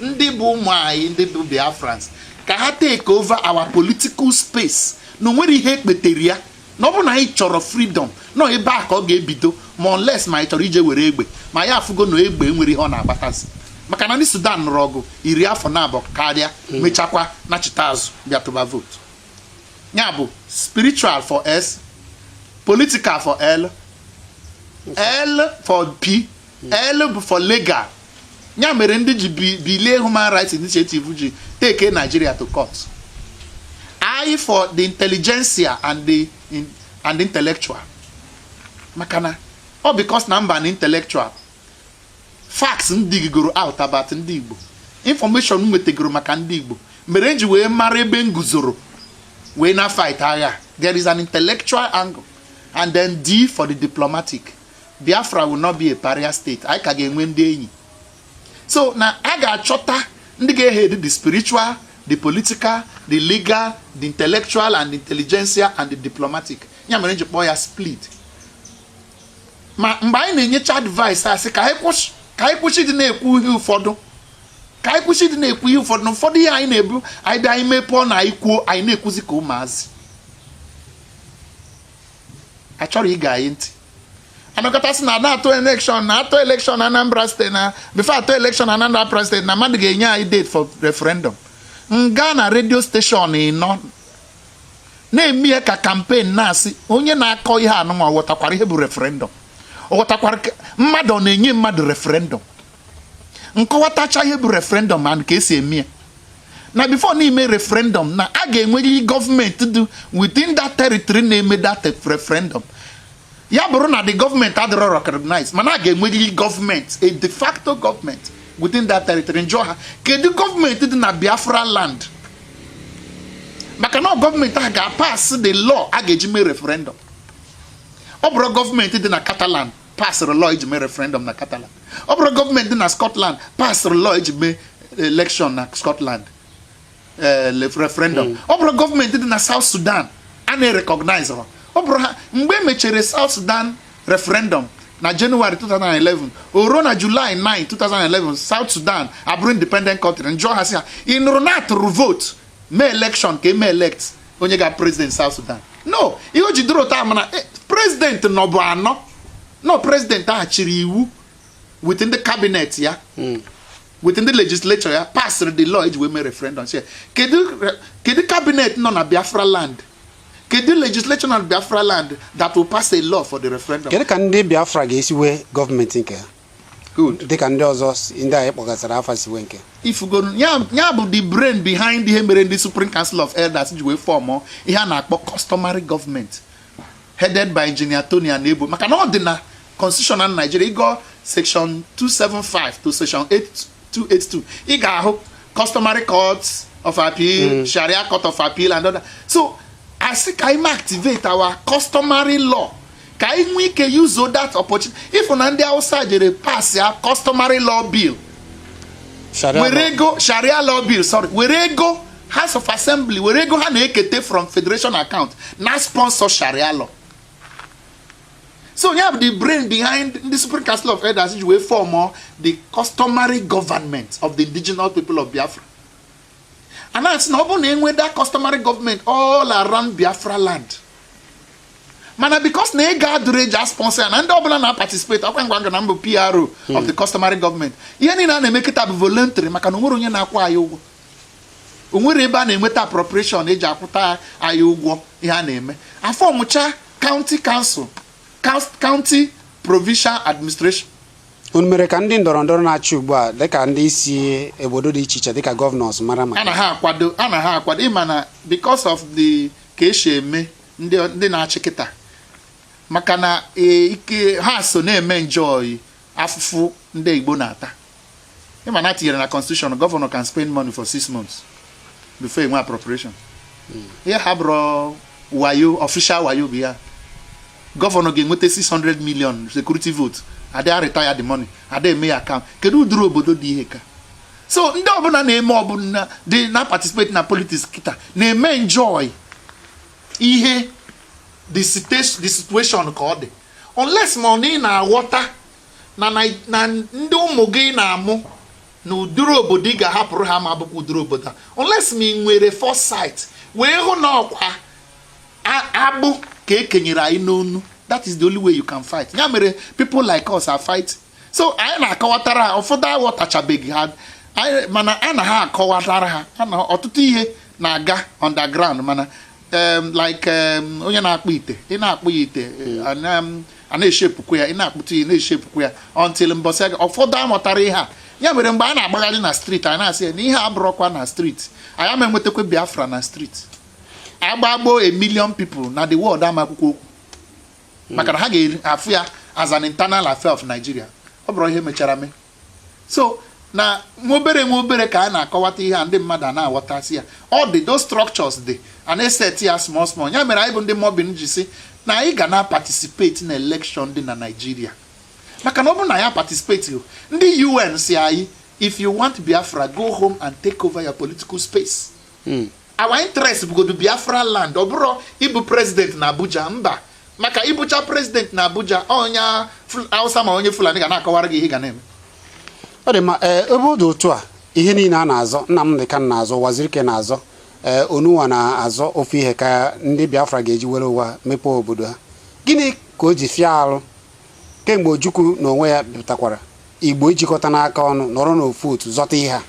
ndị bụ ụmụ anyị, ndị bụ Biafrans, ka ha take over our political space. Na o nwere ihe ekpetere ya na ọ bụ na anyị chọrọ freedom nọ ebe a ka ọ ga-ebido ma unless ma anyị chọrọ ije were egbe ma ya afụgo na egbe enwere ihe ọ na-agbatazi maka na ndị Sudan nụrụ ọgụ 10 afọ na-abụ karịa mechakwa nachite azụ bịa tụba vote. Ya bụ spiritual for S, political for L, L for P, L for legal. Ya mere ndị ji bilie Human Rights Initiative ji take Nigeria to court. I for the intelligentsia and the intellectual. Makana Or because na mba an intellectual. Facts ndị gigoro out about ndị Igbo. Information nwetegoro maka ndị Igbo. Mere nji wee mara ebe nguzoro wee na fight agha. There is an intellectual angle. And then D for the diplomatic. Biafra will not be a pariah state. I ka ga-enwe ndị enyi. So na a ga-achọta ndị ga-ehead the spiritual, the political, the legal, the intellectual and the intelligentsia and the diplomatic. Ya mere nji kpọọ ya split. Ma mgbe anyị na-enyecha advice asị ka anyị kwụsị dị na-ekwu ihe ụfọdụ. Ka anyị kwụsị dị na-ekwu ihe ụfọdụ na ụfọdụ ihe anyị na-ebu anyị bịa anyị mepụọ na anyị kwuo anyị na-ekwuzi ka ụmụazị. Achọrọ ige anyị ntị. Anọkọtasị na na-atụ election Anambra State na before atụ election Anambra State na mmadụ ga-enye anyị date for referendum. Nga na radio station ịnọ na-eme ya ka campaign na-asị onye na-akọ ihe anụnwa ghọtakwara ihe bụ referendum. Ọ ghọtakwara mmadụ ọ na-enye mmadụ referendum. Nkọwatacha ihe bụ referendum and ka esi eme ya. Na before n'ime referendum na a ga-enwerịrị gọọmenti dị within that territory na-eme that referendum. Ya bụrụ na the government adịrọ recognized mana a ga-enwerịrị gọọmenti, a de facto government within that territory. Njọ ha kedu gọọmenti dị na Biafra land? Maka na gọọmenti a ga-pass the law a ga-eji mee referendum. Ọ bụrụ gọọmenti dị na Catalan passịrị law eji mee referendum na Catalan. Ọ bụrụ gọọmenti dị na Scotland passịrị law eji mee election na Scotland referendum. Ọ bụrụ gọọmenti dị na South Sudan a na-recognize ọ bụrụ ha mgbe emechere South Sudan referendum na January 2011 o ruo na July 9 2011 South Sudan abụrụ independent country. Njọ ha si ha ị nụrụ na atụrụ vote mee election ka eme elect onye ga president South Sudan. No, ihe o jidoro taa mana president nọ bụ anọ. No, president ahụ chiri iwu within the cabinet ya within the legislature ya passed the law eji wee mee referendum. Kedu cabinet nọ na Biafra land? Kedu legislation na Biafra land that will pass a law for the referendum? Kedu ka ndị Biafra ga-esi wee gọọmenti nke ha? Good. Dịka ndị ọzọ ndị anyị kpọgasara afa si wee nke. If you go ya bụ the brain behind ihe mere ndị Supreme Council of Elders ji wee form ihe a na-akpọ customary government headed by Engineer Tony Anebo. Maka na ọ dị na Constitution na Nigeria ịgọ section 275 to section 8282 ị ga-ahụ customary courts of appeal, Sharia court of appeal and other. So asị ka anyị activate our customary law ka anyị nwee ike use that opportunity. If na ndị Hausa jere pass ya customary law bill Sharia law bill were ego House of Assembly were ego ha na-ekete from federation account na sponsor Sharia law. So you have the brain behind the Supreme Council of Elders which will form the customary government of the indigenous people of Biafra. And that's not only that customary government all around Biafra land. Mana because na gather just sponsor and double na participate up and number PRO of the customary government. Ihe ni na make it voluntary maka na onwere onye na-akwa ayi ụgwọ. Onwere ebe a na-enweta appropriation eji akwụta ayi ụgwọ ihe a na-eme. Afọmụcha county council, county provincial administration. Unu mere ka ndị ndọrọndọrọ na-achị ugbu a dịka ndị isi obodo dị iche iche dịka governors mara maka. Ana ha akwado ịma na because of the ka esi eme ndị na-achị kịta. Maka na ike ha so na-eme enjoy afụfụ ndị Igbo na-ata. Ịma na tinyere na constitution governor can spend money for 6 months before enwe appropriation. Ihe ha bụrụ wayo official wayo bụ ya. Governor ga-enweta 600 million security vote. Ada retire the money. Ada eme account. Kedu uduru obodo dị ihe ka? So ndị ọbụla na-eme ọbụla dị na participate na politics kita na-eme enjoy ihe the situation ka ọ dị. Unless money na water na ndị ụmụ gị na-amụ na uduru obodo ị ga-ahapụrụ ha ma bụkwa uduru obodo. Unless me nwere foresight wee hụ na ọkwa agbụ ka ekenyere anyị n'onu. That is the only way you can fight. Ya mere people like us are fighting. So anyị na-akọwatara ha ụfọdụ aghọtachabeghị ha mana a na ha akọwatara ha ọtụtụ ihe na-aga underground mana onye na-akpụ ite ị na-akpụ ya ite a na-eshepụkwa ya ị na-akpụtụ ya na-eshepụkwa ya until mbọsị ụfọdụ amụtara ihe a. Ya mere mgbe anyị na-agbagharị na street anyị na-asị ya na ihe abụrụkwa na street anyị ama enwetakwa Biafra na street. Agbagbo 1 million people na the world ama akwụkwọ okwu maka na ha ga-afụ ya as an internal affair of Nigeria. Ọ bụrụ ihe mechara mee. So na nwobere ka a na-akọwata ihe a ndị mmadụ a na-aghọtasị ya. All those structures dị a na-eset ya small. Ya mere anyị bụ ndị Mobin ji si na anyị ga na-participate na election dị na Nigeria. Maka na ọ bụrụ na ya participate ndị UN si anyị, if you want Biafra, go home and take over your political space. Our interest bụ go Biafra land. Ọ bụrụ ịbụ president na Abuja, mba. Maka ịbụcha president na Abuja, onye Hausa ma onye Fulani ga na-akọwara gị ihe ga na-eme. Ọ dị ma ebe ọ dị otu a ihe niile a na-azọ, Nnamdi Kanu na-azọ, Wazirike na-azọ, Onuwa na-azọ ofu ihe ka ndị Biafra ga-eji were ụwa mepee obodo ha. Gịnị ka o ji fịa alụ kemgbe Ojukwu n'onwe ya bịatakwara Igbo ijikọta n'aka ọnụ nọrọ n'ofu otu zọta ihe a?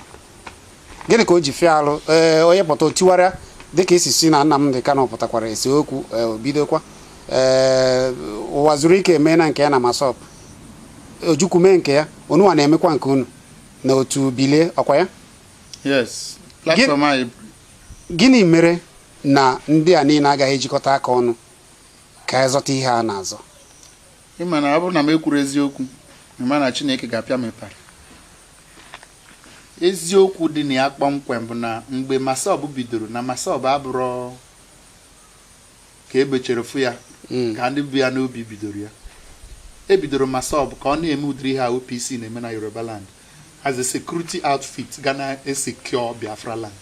Gịnị ka o ji fịa alụ onye pụta otiwara dịka esi si na Nnamdi Kanu pụtakwara eseokwu bidokwa Wazirike mee na nke ya na Masop, Ojukwu mee nke ya, Onuwa na-emekwa nke unu na otu bilie ọkwa ya? Yes. Platform anyị. Gịnị mere na ndị a niile agaghị ejikọta aka ọnụ ka ịzọta ihe a na-azọ? Ịma na ọ bụrụ na m ekwuru eziokwu, ịma na Chineke ga-apịa m ịtarị. Eziokwu dị na ya kpọmkwem bụ na mgbe Masop bidoro, na Masop abụrụ ka ebechere fụ ya ka ndị bụ ya n'obi bidoro ya. Ebidoro Masop ka ọ na-eme ụdịrị ihe OPC na-eme na Yoruba land as a security outfit ga na-esecure Biafra land.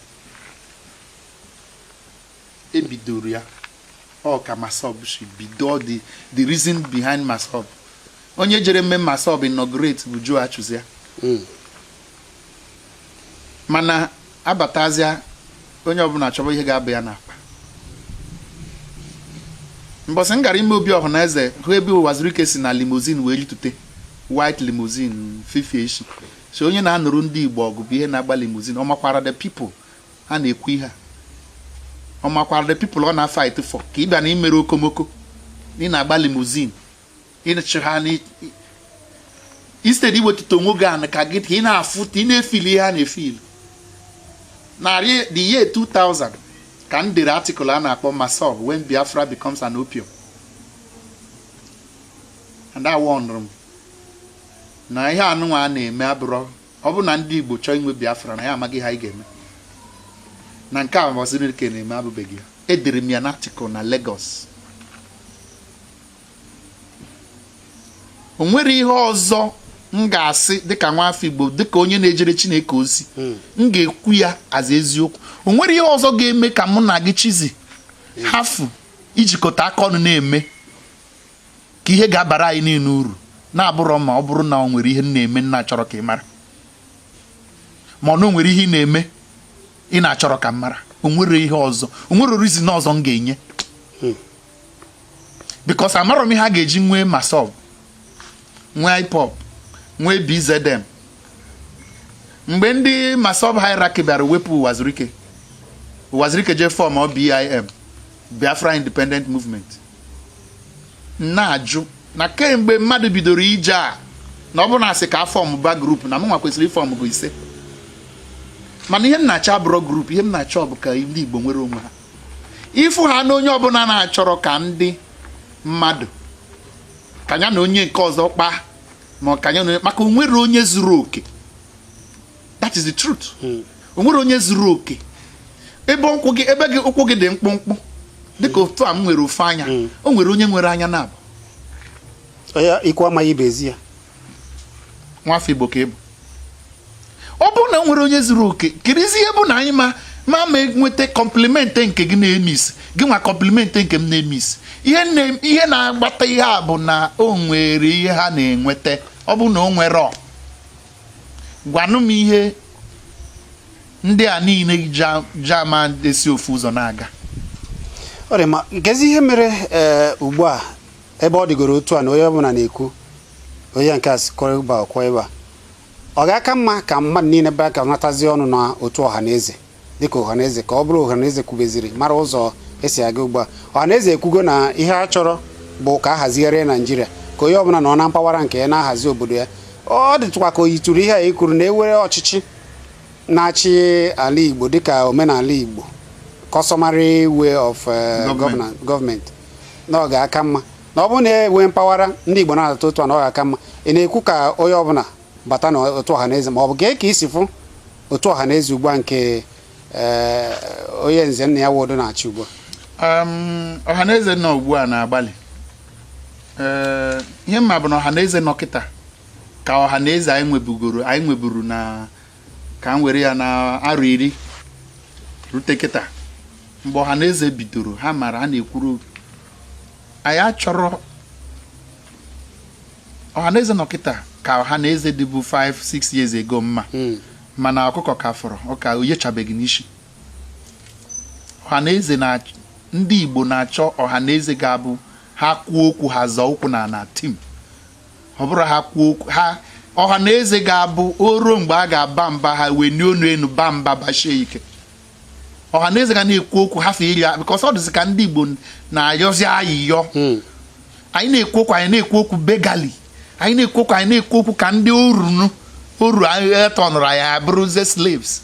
Ebidoro ya ọ ka Masop shi bido the reason behind Masop. Onye jere mme Masop inaugurate bụ Joe Achụzia. Mana abatazia onye ọbụla chọba ihe ga-abụ ya n'akpa. Mbọsị m gara ime obi ọhanaeze hụ ebe Wazirike si na limousine wee ritute white limousine fifi eshi. So onye na-anụrụ ndị Igbo ọgụ bụ ihe na-agba limousine. Ọ makwara the people ha na-ekwu ihe a. Ọ makwara the people ọ na-fight for ka ịbịa na imere okomoko ị na-agba limousine ịchịha instead iwetụta onwe gị anụ ka gị ka ị na-afụ ị na-efili ihe a na-efili. Na the year 2000 ka m dere article a na-akpọ Masop when Biafra becomes an opium, and I warned them na ihe anụnwa a na-eme abụrụ ọ bụ na ndị Igbo chọọ inwe Biafra na ya amaghị ha ị ga-eme na nke a Wazirike na-eme abụbeghị ya. Edere m ya na article na Lagos. O nwere ihe ọzọ m ga-asị dịka nwafọ Igbo, dịka onye na-ejere Chineke ozi, m ga-ekwu ya as eziokwu. O nwere ihe ọzọ ga-eme ka mụ na gị chizi hafu ijikọta aka ọnụ na-eme ka ihe ga-abara anyị niile uru, na-abụrụ ma ọ bụrụ na o nwere ihe na-eme nna chọrọ ka ị mara, ma ọ na o nwere ihe ị na-eme ị na-achọrọ ka m mara. O nwere ihe ọzọ, o nwere reason ọzọ m ga-enye, because amarọ m ihe a ga-eji nwee Masop, nwee IPOB, nwee BZM. Mgbe ndị Masop hierarchy bịara wepụ Wazirike je form BIM, Biafra Independent Movement, na-ajụ na kemgbe mmadụ bidoro ije a na ọ bụ na asị ka fọm ba group na mụnwa kwesịrị ịfọm bụ 5. Mana ihe m na-achọ abụrụ group, ihe m na-achọ bụ ka ndị Igbo nwere onwe ha. Ịfụ ha na onye ọbụla na-achọrọ ka ndị mmadụ ka ya na onye nke ọzọ kpaa, ma ka ya na maka onwere onye zuru oke. That is the truth. Onwere onye zuru oke. Ebe gị ụkwụ gị dị mkpụmkpụ dịka otu a m nwere ofu anya, o nwere onye nwere anya na-abụ. Ya ikwu amaghị ibe ezi ya. Nwafọ Igbo ka ịbụ. Ọ bụrụ na o nwere onye zuru oke, kirizi ihe bụ na anyị ma nweta compliment nke gị na-emis, gị nwa compliment nke m na-emis. Ihe na-agbata ihe a bụ na o nwere ihe ha na-enweta. Ọ bụ na o nwere gwanụ m ihe ndị a niile jama esi ofu ụzọ na-aga. Ọ dị ma nkezi ihe mere ugbu a ebe ọ dịgoro otu a na onye ọbụla na-ekwu onye nke a sikọrọ ịba ọkwa ebe a, ọ ga-aka mma ka mmadụ niile bịa ka natazi ọnụ na otu ọhaneze dịka ọhaneze, ka ọ bụrụ ọhaneze kwubeziri mara ụzọ esi aga ugbu a. Ọhaneze ekwugo na ihe a chọrọ bụ ka a hazigharịa Naijiria, ka onye ọbụla nọ na mpaghara nke ya na-ahazi obodo ya. Ọ dịtụkwa ka o yitụrụ ihe a ekwuru na ewere ọchịchị na-achị ala Igbo dịka omenala Igbo, customary way of government, na ọ ga-aka mma na ọ bụrụ na enwe mpaghara ndị Igbo na-atụ otu a na ọ ga-aka mma ị na-ekwu ka onye ọbụla bata n'otu ọha na eze ma ọ bụ ka isi fụ otu ọha na eze ugbu a nke onye nze nna ya wodo na-achị ugbu a ọha na eze nọ ugbu a na-agbalị ihe mma bụ na ọha na eze nọ kịta ka ọha na eze anyị nweburu na ka m were ya na arụ iri rute kịta mgbe ọha na eze bidoro ha mara a na-ekwuru anyị achọrọ ọha na eze nọ kịta ka ọha na eze dịbụ 5-6 years ago mma mana ọkụkọ ka fọrọ ọka onyechabeghị n'isi ọha na eze na ndị Igbo na-achọ ọha na eze ga-abụ ha kwuo okwu ha zọọ ụkwụ na tim ọ bụrụ ha kwuo okwu ha ọha na eze ga-abụ oruo mgbe a ga-aba mba ha wee nie onu enu ba mba bachie ike ọha na eze ga na-ekwu okwu hafe iri ya because ọ dịzị ka ndị Igbo na-ayọzi ayịyọ anyị na-ekwu okwu anyị na-ekwu okwu begali anyị na-ekwu okwu anyị na-ekwu okwu ka ndị oru etọnụrụ ya bụrụzie slaves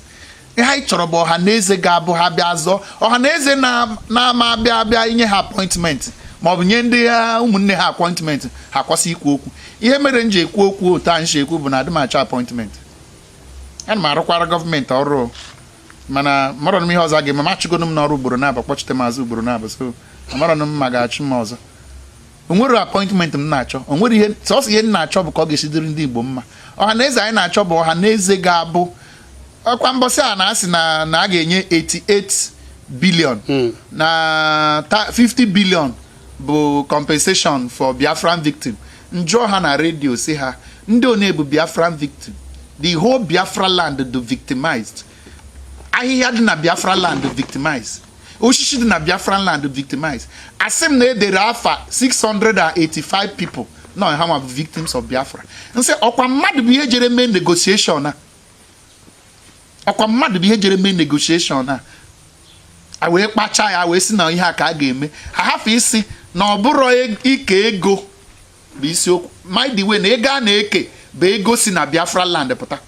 ihe anyị chọrọ bụ ọha na eze ga-abụ ha bịa zọọ ọha na eze na-ama abịa inye ha appointment ma ọ bụ nye ndị ụmụnne ha appointment ha kwasị ikwu okwu ihe mere m ji ekwu okwu otu anyị si ekwu bụ na adịmacha appointment ana m arụkwara gọọmenti ọrụ mana marọ m ihe ọzọ ga-eme ma achụgono m n'ọrụ ugboro na-abụ kpọchite maazị ugboro na-abụ so amarọ m ma ga-achụ m ọzọ o nwere appointment m na-achọ o nwere ihe sọsọ ihe m na-achọ bụ ka ọ ga-esidiri ndị Igbo mma ọha na eze anyị na-achọ bụ ọha na eze ga-abụ ọkwa mbọsị a na-asị na a ga-enye 88 billion na 50 billion bụ compensation for Biafran victim njụọ ha na redio si ha ndị one bụ Biafran victim the whole Biafra land dị victimized ahịhịa dị na Biafra land victimized osisi dị na Biafra land victimized asị m na edere afa 685 people no ha ma bụ victims of Biafra nsị ọkwa mmadụ bụ ihe jere mee negotiation a ọkwa mmadụ bụ ihe jere mee negotiation a wee kpacha ya wee si na ihe a ka a ga-eme ha hafụ isi na ọ bụrụ ike ego bụ isiokwu mind the way na ego a na-eke bụ ego si na Biafra land pụta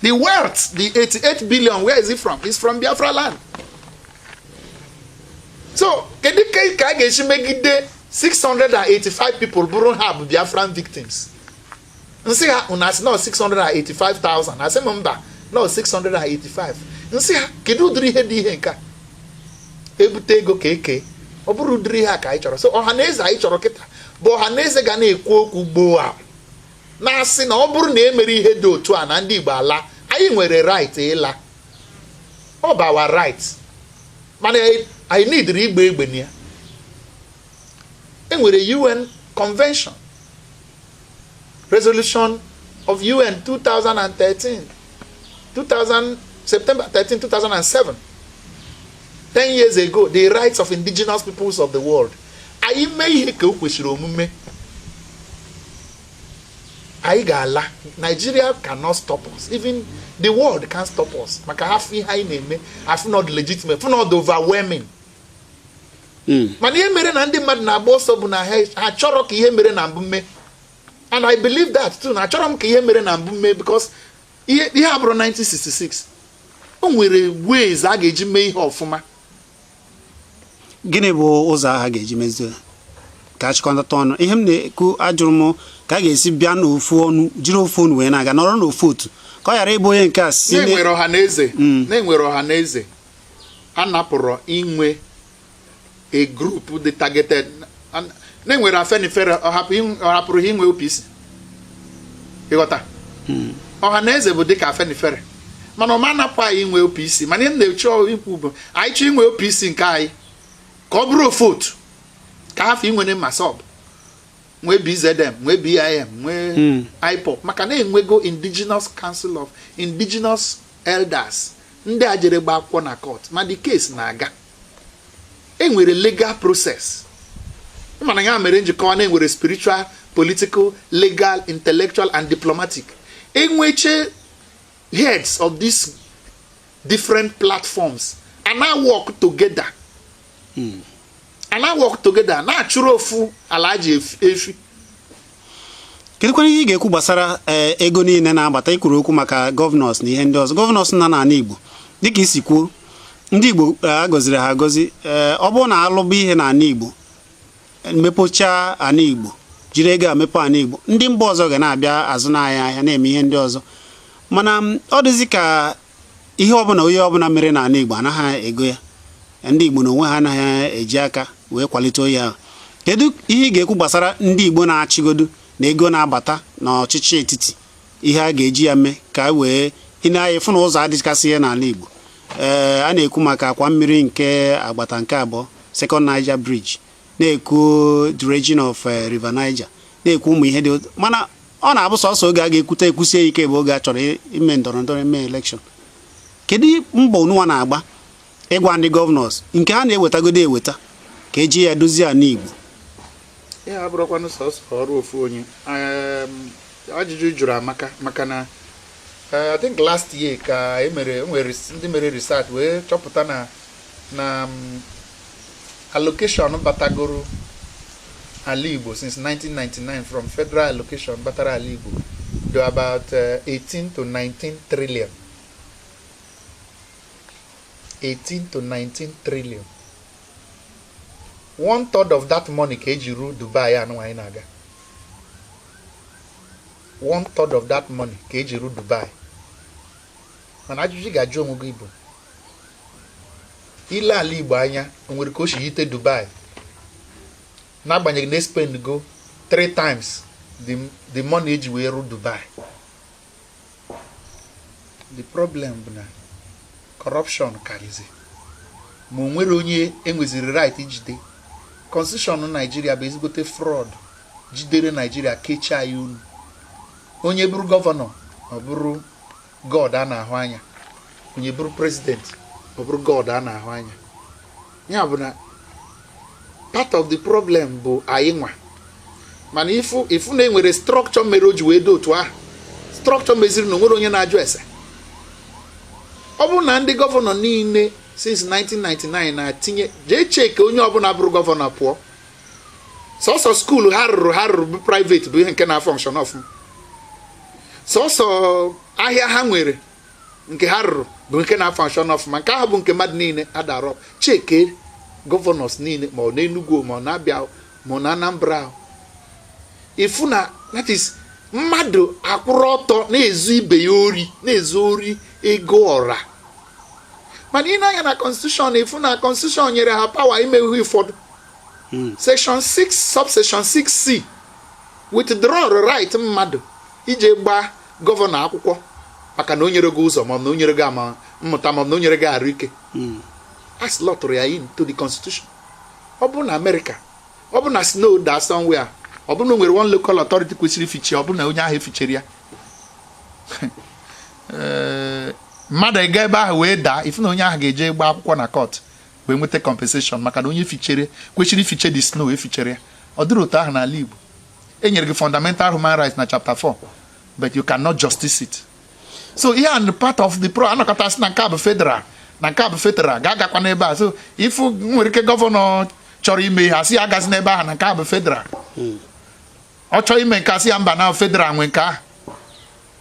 the wealth the 88 billion where is it from? It's from Biafra land. So kedu ka a ga-esi megide 685 people bụrụ ha bụ Biafran victims nsị ha unasị no 685,000 asị m mba no 685 nsị ha kedu ụdịrị ihe dị ihe nke a ebute ego ka eke ọ bụrụ ụdịrị ihe a ka anyị chọrọ so ọha na eze anyị chọrọ kịta bụ ọha na eze ga na-ekwu okwu gboo a na-asị na ọ bụrụ na emere ihe dị otu a na ndị Igbo ala anyị nwere right ịla ọ bụ our right mana anyị nidiri igbe egbe na ya enwere UN convention resolution of UN 2013 September 13 2007 10 years ago the rights of indigenous peoples of the world anyị mee ihe ka o kwesịrị omume anyị ga-ala Nigeria cannot stop us even the world can't stop us maka half ihe anyị na-eme half not legitimate half not overwhelming mana ihe mere na ndị mmadụ na-agba ọsọ bụ na ha chọrọ ka ihe mere na mbụ mme and I believe that too na achọrọ m ka ihe mere na mbụ mme because ihe abụrụ 1966 o nwere ways a ga-eji mee ihe ọfụma. Gịnị bụ ụzọ a ga-eji mezie ka achịkọta ọnụ ihe m na-ekwu ajụrụ m ka a ga-esi bịa n'ofu ọnụ jiri ofu ọnụ wee na-aga nọrọ n'ofu otu ka ọ ghara ịbụ onye nke a si na-enwere ọha na eze a napụrụ inwe a group dị targeted na-enwere Afenifere ọ hapụrụ ha inwe OPC ịghọta ọha na eze bụ dịka Afenifere mana ọ ma anapụ anyị inwe OPC mana ihe na-eche ikwu bụ anyị chọọ inwe OPC nke anyị ka ọ bụrụ ofu otu ka hafụ inwere masọb nwee BZM nwee BIM nwee IPOP maka na enwego indigenous council of indigenous elders ndị a jere gba akwụkwọ na court ma the case na-aga enwere legal process mana ya mere njikọ na enwere spiritual political legal intellectual and diplomatic enweche heads of these different platforms and now work together na-achụrụ ofu ala ji efi. Kedụkwana ihe ị ga-ekwu gbasara ego niile na-agbata ikwuru okwu maka gọvanọs na ihe ndị ọzọ gọvanọs na n'ala Igbo dịka isi kwuo ndị Igbo agọziri ha agọzi ọ bụrụ na alụba ihe n'ala Igbo mepụchaa ana Igbo jiri ego amepe ana Igbo ndị mba ọzọ ga na-abịa azụ n'ahịa ahịa na-eme ihe ndị ọzọ mana ọ dịzị ka ihe ọbụla onye ọbụla mere na ana Igbo anaghị ego ya ndị Igbo na onwe ha anaghị eji aka wee kwalite oyi ahụ kedu ihe ị ga-ekwu gbasara ndị Igbo na-achịgodo na ego na-abata n'ọchịchị etiti ihe a ga-eji ya mee ka wee ịna-anya fụ na ụzọ adịkasị ihe n'ala Igbo a na-ekwu maka akwa mmiri nke agbata nke abụọ Second Niger Bridge na-ekwu dredging of River Niger na-ekwu ụmụ ihe dị mana ọ na-abụ sọsọ oge a ekwusie ike bụ oge a chọrọ ime ndọrọndọrọ eme elekshọn kedu mbọ unu na-agba ịgwa ndị gọvanọs nke ha na-ewetagodo eweta ka eji ya dozie ala Igbo ya abụrụkwanụ sọsọ ọrụ ofu onye ajụjụ jụrụ amaka maka na I think last year ka nwere ndị mere research wee chọpụta na allocation batagoro ala Igbo since 1999 from federal allocation batara ala Igbo do about 18 to 19 trillion 18 to 19 trillion 1/3 of that money ka eji ru Dubai anụ anyị na-aga 1/3 of that money ka eji ru Dubai mana ajụjụ ga-ajụ onwe gị bụ ile ala Igbo anya nwere ka o si yite Dubai n'agbanyeghị na spend go 3 times the money eji wee ru Dubai. The problem bụ na corruption karịzi ma o nwere onye enweziri right ijide constitution Nigeria bụ ezigbote fraud jidere Nigeria kechaa ya unu onye bụrụ gọvanọ ọ bụrụ God a na-ahụ anya onye bụrụ president ọ bụrụ God a na-ahụ anya ya bụ na part of the problem bụ anyị nwa mana ifu na enwere structure mere o ji wee do otu ahụ structure meziri na onwere onye na-ajụ ese ọ bụrụ na ndị gọvanọ niile since 1999 na-atinye jee cheke onye ọbụla bụrụ gọvanọ pụọ sọsọ skuulu ha rụrụ bụ private bụ ihe nke na-function ọfụma sọsọ ahịa ha nwere nke ha rụrụ bụ nke na-function ọfụma nke ahụ bụ nke mmadụ niile adarọ cheke gọvanọs niile ma ọ na Enugu ma ọ na-Abịa ma ọ na Anambra ifu na that is mmadụ akwụrụ ọtọ na-ezu ibe ya ori na-ezu ori ego ọra mana ị na-anya na constitution ifu na constitution nyere ha power ime ihe ụfọdụ section 6 subsection 6c withdraw right mmadụ ije gbaa gọvanọ akwụkwọ maka na o nyere gị ụzọ ma na o nyere gị ama mmụta ma na o nyere gị arụ ike as lọtụrụ ya into the constitution. Ọ bụ na America ọ bụ na snow da somewhere ọ bụ na nwere one local authority kwesịrị ifichi ọ bụ na onye ahụ efichere ya mmadụ ega ebe ahụ wee daa ifu na onye ahụ ga-eje gba akwụkwọ na court wee nweta compensation maka na onye fichere kwesịrị ifiche the snow efichere ya ọ dịrị otu ahụ n'ala Igbo enyere gị fundamental human rights na chapter 4 but you cannot justice it. So ihe and part of the anọkọtasị na nke a bụ federal na nke a bụ federal ga-agakwa n'ebe a so ifu nwere ike gọvanọ chọrọ ime ihe asị ya agazi n'ebe ahụ na nke a bụ federal ọ chọrọ ime nke asị ya mba na federal nwe nke ahụ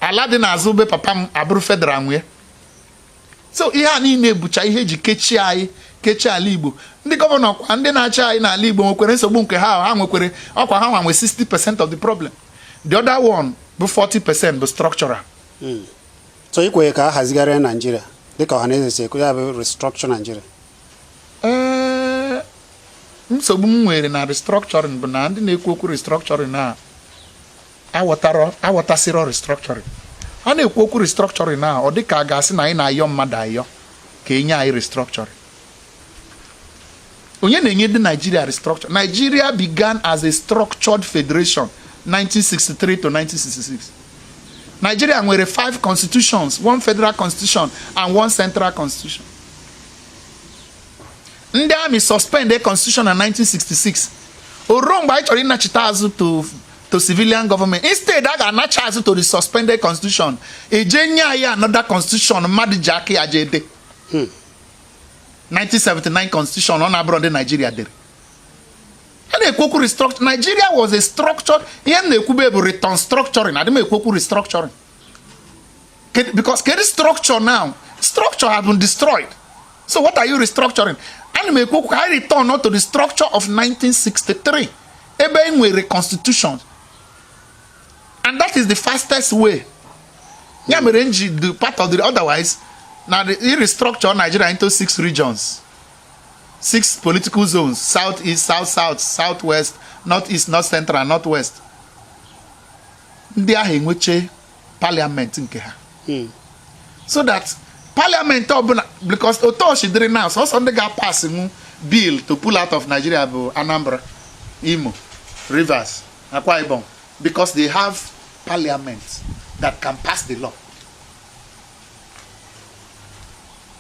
ala dị n'azụ ube papa m abụrụ federal nwe so ihe a niile bụcha ihe eji kechie ala Igbo ndị gọvanọ kwa ndị na-achị anyị n'ala Igbo nwekwere nsogbu nke ha nwekwere ọkwa ha nwe 60% of the problem the other one bụ 40% bụ structural. So ikwenye ka a hazigharịa Nigeria dịka ọhaneze si ekwu ya bụ restructure Nigeria. Nsogbu m nwere na restructuring bụ na ndị na-ekwu okwu restructuring na aghọtasịrọ restructuring a na-ekwu okwu restructuring na ọ dịka a ga-asị na anyị na-ayọ mmadụ ayọ ka enye anyị restructuring. Onye na-enye ndị Nigeria restructuring? Nigeria began as a structured federation 1963 to 1966. Nigeria nwere 5 constitutions, 1 federal constitution and 1 central constitution. Ndị army suspend a constitution in 1966. Oro mgbe anyị chọrọ ịnachite azụ to civilian government. Instead, a ga-anachi azụ to the suspended constitution. Eje nye anyị another constitution mmadụ ji aka ya jede. 1979 constitution ọ na-abụrụ ndị Nigeria dere. A na-ekwu okwu restructuring. Nigeria was a structured, ihe na-ekwube bụ return structuring. Adịm ekwu okwu restructuring. Because kedu structure now? Structure has been destroyed. So what are you restructuring? ana m ekwu ka anyị return to the structure of 1963 ebe e nwere constitution, and that is the fastest way. Ya mere nji do part of the otherwise na the restructure Nigeria into 6 regions, 6 political zones: south east, south south, southwest, north east, north central, north west. Ndị ahụ enweche parliament nke ha, so that parliament ọbụla, because otoshi dịrị now sọsọ ndị ga-pass bill to pull out of Nigeria bụ Anambra, Imo, Rivers, Akwa Ibom, because they have parliament that can pass the law.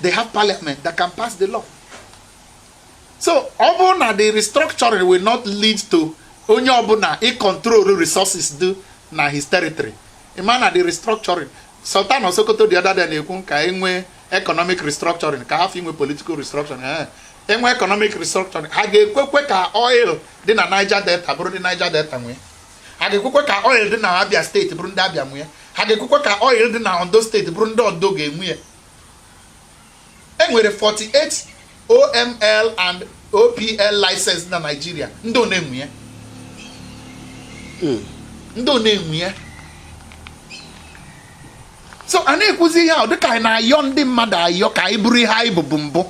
They have parliament that can pass the law. So ọbụna the restructuring will not lead to onye ọbụna control resources do na his territory. Imana the restructuring. Sultan of Sokoto the other day na-ekwu ka enwe economic restructuring, ka ha inwe political restructuring. Enwe economic restructuring. Ha ga-ekwekwe ka oil dị na Niger Delta bụrụ ndị Niger Delta nwee. Ha ga-ekwekwe ka oil dị na Abia State bụrụ ndị Abia nwee. Ha ga-ekwekwe ka oil dị na Ondo State bụrụ ndị Ondo ga-enwe. Enwere 48 OML and OPL license na Nigeria. Ndị na-enwe. Ndị na-enwe. So a na-ekwuzi ihe ahụ dịka anyị na-ayọ ndị mmadụ ayọ ka anyị bụrụ ihe anyị bụbu mbụ.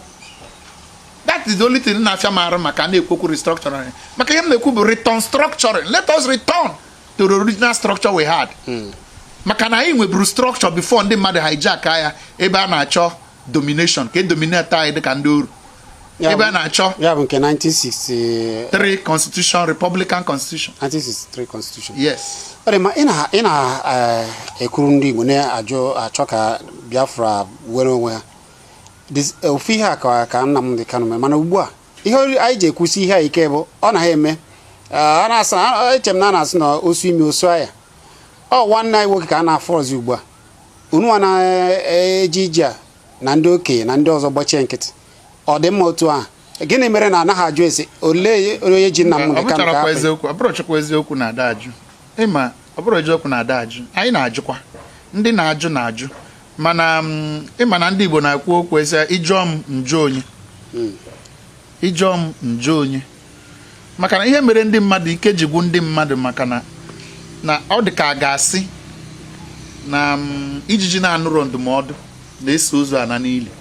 That is the only thing na-afịa mara maka na-ekwekwu restructuring. Maka ihe m na-ekwu bụ return structuring. Let us return to the original structure we had. Maka na anyị nweburu structure before ndị mmadụ hijack ya ebe a na-achọ domination, ka dominate anyị dịka ndị oru. Ebe a na-achọ ya bụ nke 1963 constitution, republican constitution. 1963 constitution. Yes. Ma ị na-ekwuru ndị Igbo na-achọ ka Biafra were onwe ha. Ofu ihe a ka Nnamdi Kanu mee, mana ugbu a ihe anyị ji ekwusi ihe a ike bụ ọ na ha eme eche m na na-asị na osu imi osu aya. Ọ nwanne anyị nwoke ka a na-afọ ọzọ ugbu a. Unu na-eji iji a na ndị okenye na ndị ọzọ gbachie nkịtị. Ọ dị mma otu a. Gịnị mere na anaghị ajụ ese ole onye ji Nnamdi Kanu ka ọ bụrụ chekwa eziokwu na-ada ajụ. Ịma ọ bụrụ eziokwu na-ada ajụ. Anyị na-ajụkwa. Ndị na-ajụ mana ịma na ndị Igbo na-ekwu okwu ese ịjụọ m njụ onye. Ịjụọ m njụ onye. Maka na ihe mere ndị mmadụ ike jigwu ndị mmadụ maka na ọ dị ka a ga-asị na ijiji na-anụrụ ndụmọdụ na-eso ụzọ ana n'ili.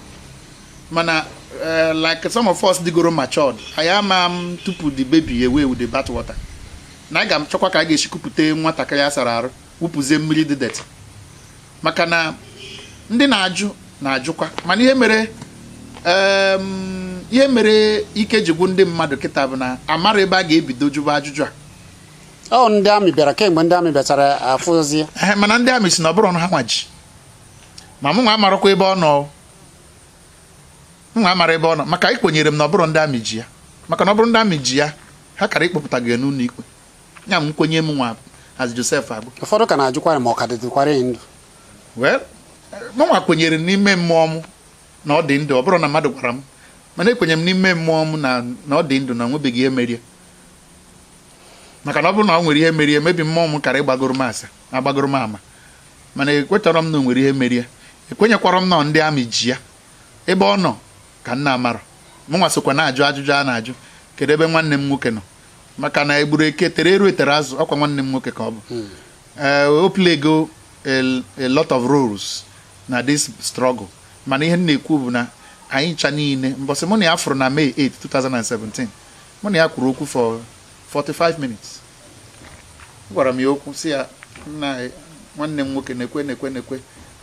Mana like some of us digoro matured, anyị ama tupu the baby away with the bath water. Na aga m chọkwa ka a ga-eshikupụta nwatakịrị a sara arụ wụpụzie mmiri dị det. Maka na ndị na-ajụkwa, mana ihe mere ike jigwu ndị mmadụ kịta bụ na amara ebe a ga-ebido jụba ajụjụ a. Ndị amị bịara kemgbe ndị amị bịachara afụzi. Mana ndị amị si na ọ bụrụ na ha nwaji. Ma mụ nwa amarakwa ebe ọ nọ. Nwa amara ebe ọ nọ maka ikwenyere m na ọ bụrụ ndị amị ji ya. Maka na ọ bụrụ ndị amị ji ya, ha kara ikpopụta gị n'ụlọ ikpe. Ya m nkwenye m nwa as Joseph Agbo. Ụfọdụ ka na-ajụkwara ma ọ ka dịkwara ndụ. Well, mụ nwa kwenyere n'ime mmụọ m na ọ dị ndụ, ọ bụrụ na mmadụ gwara m. Mana ekwenye m n'ime mmụọ m na ọ dị ndụ na nwebeghị ihe merie. Maka na ọ bụrụ na ọ nwere ihe merie, mebi mmụọ m kara ịgbagoro m asa, agbagoro m ama. Mana ekwetara m na o nwere ihe merie. Ekwenyekwara m na ndị amị ji ya. Ebe ọ nọ ka nna amara. Mụ nwa sokwa na-ajụ ajụjụ a na-ajụ kedu ebe nwanne m nwoke nọ. Maka na egburu eke tere eru etere azụ, ọkwa nwanne m nwoke ka ọ bụ. O plego a lot of roles na this struggle. Mana ihe na-ekwu bụ na anyị ncha niile mbọsị mụ na ya fụrụ na May 8, 2017. Mụ na ya kwuru okwu for 45 minutes. Gwara m ya okwu si ya na nwanne m nwoke na-ekwe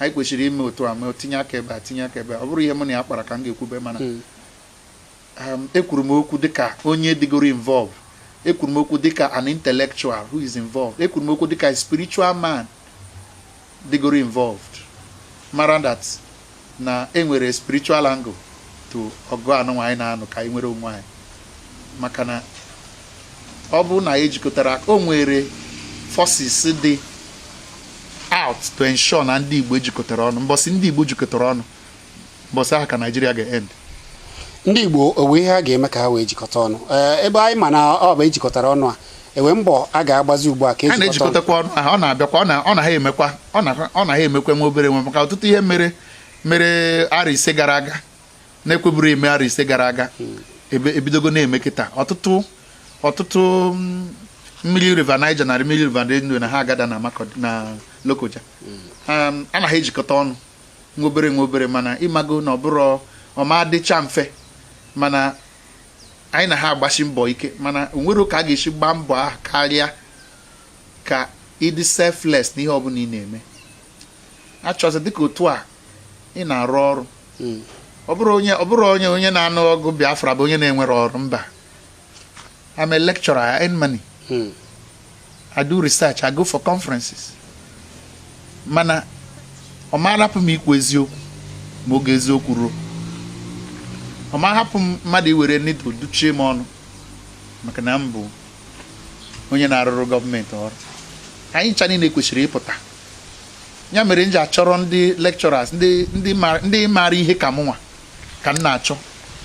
anyị kwesịrị ime otu a ma tinye aka ebe ọ bụrụ ihe mụ na ya kpara ka m ga-ekwube. Mana ekwuru m okwu dịka onye dịgoro involved. Ekwuru m okwu dịka an intellectual who is involved. Ekwuru m okwu dịka a spiritual man dịgoro involved. Mara that na enwere spiritual angle to ọgụ anụ anyị na-anụ ka anyị nwere onwe anyị. Maka na ọ bụ na ejikọtara o nwere forces dị out to ensure na ndị Igbo ejikọtara ọnụ. Mbọsị ndị Igbo jikọtara ọnụ, mbọsị ahụ ka Nigeria ga-end. Ndị Igbo owe ihe ha ga-eme ka ha wee jikọta ọnụ. Ebe anyị ma na ọ bụ ejikọtara ọnụ a ewe mbọ a ga-agbazi ugbu a ka ejikọtakwa ọnụ ahụ. Ọ na-abịakwa ọ na ha emekwa nwa obere nwe maka ọtụtụ ihe mere ara ise gara aga na-ekweburu eme ara ise gara aga. ebidogo na-eme kịta ọtụtụ mmiri river Niger na mmiri river Benue na ha agada na na Lokoja anaghị ejikọta ọnụ nwa obere mana ịmago na ọma dịcha mfe mana anyị na ha agbachi mbọ ike mana onwere ka a ga-esi gbaa mbọ ahụ karịa ka ịdị selfless n'ihe ọbụla ị na-eme achọzi dịka otu a ị na-arụ ọrụ ọ bụrụ onye na-anụ ọgụ Biafra bụ onye na-enwere ọrụ mba. I'm a lecturer, I earn money. I do research, I go for conferences. Mana ọ ma hapụ m ikwu eziokwu ma oge eziokwu ruo. Ọ ma hapụ mmadụ iwere needle duchie m ọnụ maka na m bụ onye na-arụrụ gọọmenti ọrụ. Anyị ncha niile kwesịrị ịpụta. Ya mere nji achọrọ ndị lecturers ndị maara ihe ka mụnwa ka m na-achọ.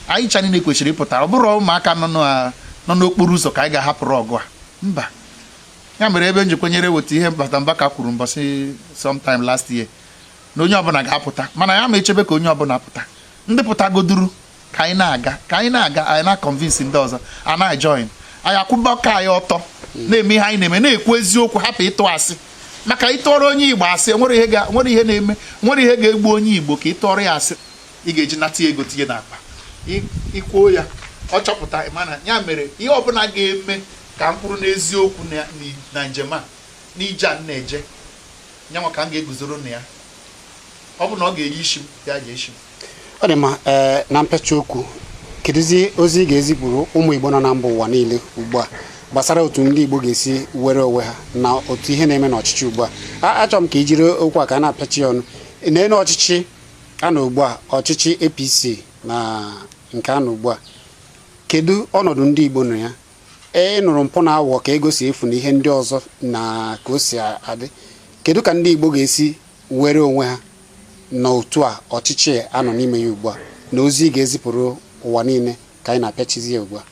Anyị ncha niile kwesịrị ịpụta. Ọ bụrụ ụmụaka nọ n'okporo ụzọ ka anyị ga-ahapụrụ ọgụ a mba. Ya mere ebe njikwenyere weta ihe Mbaka kwuru mbọsị sometime last year na onye ọbụla ga-apụta mana ya ma echebe ka onye ọbụla pụta. Ndị pụtagoduru ka anyị na-aga anyị na-convince ndị ọzọ a na-join anyị akwụba aka anyị ọtọ na-eme ihe anyị na-eme na-ekwu eziokwu hapụ ịtụ asị maka ịtụọrọ onye Igbo asị nwere ihe na-eme nwere ihe ga-egbu onye Igbo ka ịtụọrọ ya asị ị ga-eji nata ego tinye n'akpa ikwuo ya ọ chọpụta mana ya mere ihe ọbụla ga-eme ka mkpụrụ n'eziokwu na njem a n'ije a na-eje nyanwa ka m ga-eguzoro na ya ọ bụ na ọ ga-eyi isi m ya ji isi m. Ọ dị mma na mpecha okwu kedụzi ozi ga-ezipụrụ ụmụ Igbo nọ na mba ụwa niile ugbu a gbasara otu ndị Igbo ga-esi were onwe ha na otu ihe na-eme n'ọchịchị ugbu a achọrọ m ka i jiri okwu a ka a na-apịachi ọnụ na ọchịchị a na ugbu a ọchịchị APC na nke a na ugbu a kedu ọnọdụ ndị Igbo nọ ya nụrụ mpụ na awọ ka ego si efu na ihe ndị ọzọ na ka o si adị kedu ka ndị Igbo ga-esi were onwe ha na otu a ọchịchị anọ n'ime ya ugbu a na ozi ga-ezipụrụ ụwa niile ka anyị na-apịachizi ya ugbu a.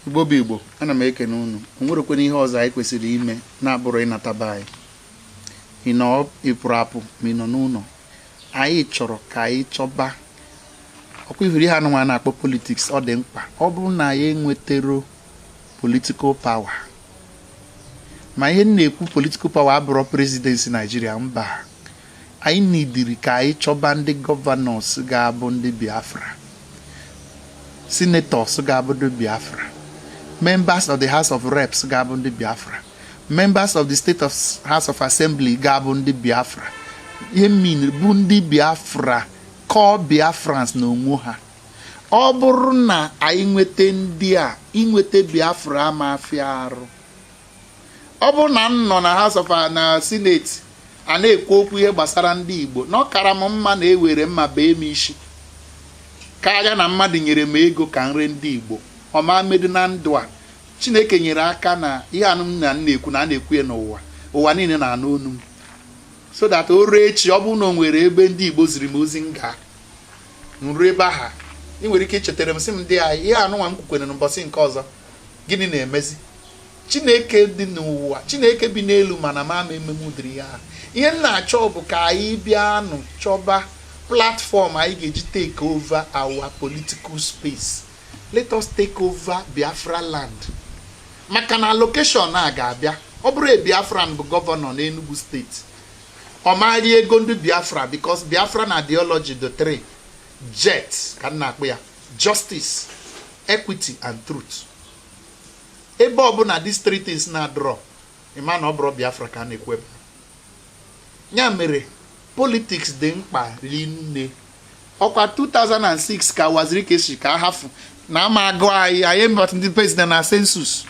Igbo bụ Igbo ana m ekene unu onwerekwana ihe ọzọ anyị kwesịrị ime na-abụrụ ịnataba anyị ị nọ ịpụrụ apụ ma ị nọ n'ụlọ anyị chọrọ ka anyị chọba ọkwa ihiri ha nwa na-akpọ politiks ọ dị mkpa ọ bụrụ na anyị enwetero political power ma ihe na-ekwu political power abụrụ presidency Nigeria mba anyị nidiri ka anyị chọba ndị gọvanọs ga-abụ ndị Biafra senators ga-abụ ndị Biafra members of the House of Reps ga-abụ ndị Biafra members of the State House of Assembly ga-abụ ndị Biafra ihe mean bụ ndị Biafra call Biafrans na onwe ha. Ọ bụrụ na anyị nweta ndị a inweta Biafra ama afịa arụ ọ bụrụ na m nọ na House of na Senate a na-ekwu okwu ihe gbasara ndị Igbo na ọ kara m mma na ewere mma bee m isi karịa na mmadụ nyere m ego ka nri ndị Igbo ọma medu na ndụ a Chineke nyere aka na ihe anụ m na-ekwu na a na-ekwu ya n'ụwa ụwa niile na-anụ onu m so that o ruo echi ọ bụrụ na o nwere ebe ndị Igbo ziri m ozi nga nru ebe aha ị nwere ike ichetara m sị m ndị anyị ihe anụnwa m kwukwere n'ụbọchị nke ọzọ gịnị na-emezi Chineke dị n'ụwa Chineke bi n'elu mana ma ememudiri ya ihe m na-achọ bụ ka anyị bịa nụ chọba platform anyị ga-eji take over our political space. Let us take over Biafra land maka na location a ga-abịa ọ bụrụ Biafran bụ gọvanọ n'Enugu steeti ọ maghị ego ndị Biafra because Biafra na ideology the three jet ka na-akpọ ya justice equity and truth ebe ọbụla these three things na-adrọ ịma na ọ bụrụ Biafra ka a na-ekwu ya mere politics dị mkpa rinne ọkwa 2006 ka waziri keshi ka ahafụ na ama agụ anyị emebata ndị president na census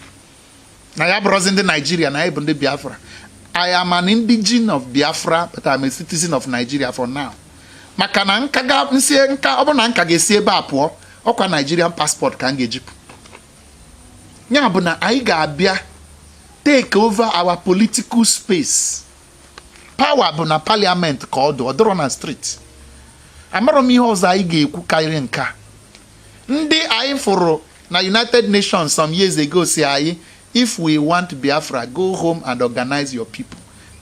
na ya bụrụzi ndị Nigeria na anyị bụ ndị Biafra. I am an indigene of Biafra but I'm a citizen of Nigeria for now. Maka na nka ọ bụ na nka ga-esi ebe a pụọ ọkwa Nigerian passport ka m ga-ejipụ ya bụ na anyị ga-abịa take over our political space. Power bụ na parliament ka ọ dọrọ na street. Amarọ m ihe ọzọ anyị ga-ekwu karịrị nka ndị anyị fụrụ na United Nations some years ago si anyị if we want Biafra go home and organize your people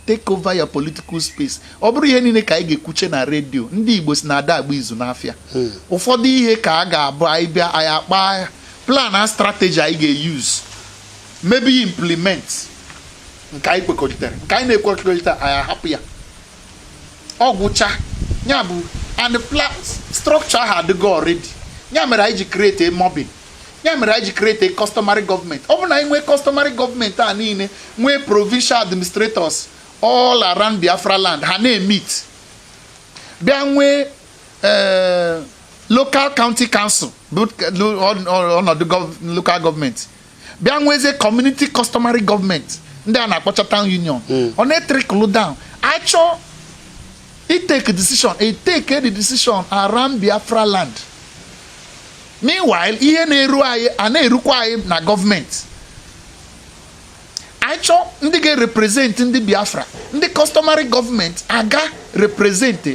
take over your political space. Ọ bụrụ ihe niile ka anyị ga-ekwuche na redio ndị Igbo si na ada agba izu n'afịa ụfọdụ ihe ka a ga-abụ anyị bịa anyị akpa plan and strategy anyị ga-use maybe implement nke anyị kwekọrịtara nke anyị na-ekwekọrịta anyị ahapụ ya ọgwụcha ya bụ and plan structure ha adịgo already ya mere anyị ji create a mobbing ya mere anyị ji create a customary government ọ bụ na anyị nwee customary government a niile nwee provincial administrators all around Biafra land ha na-emit bịa nwee local county council ọnọdụ local government bịa nwezie community customary government ndị a na-akpọcha town union ọ na-etriklu down achọ take the decision around Biafra land. Meanwhile ihe na-eru anyị a na-erukwa anyị na gọọmenti achọ ndị ga-represent ndị Biafra ndị customary government aga represent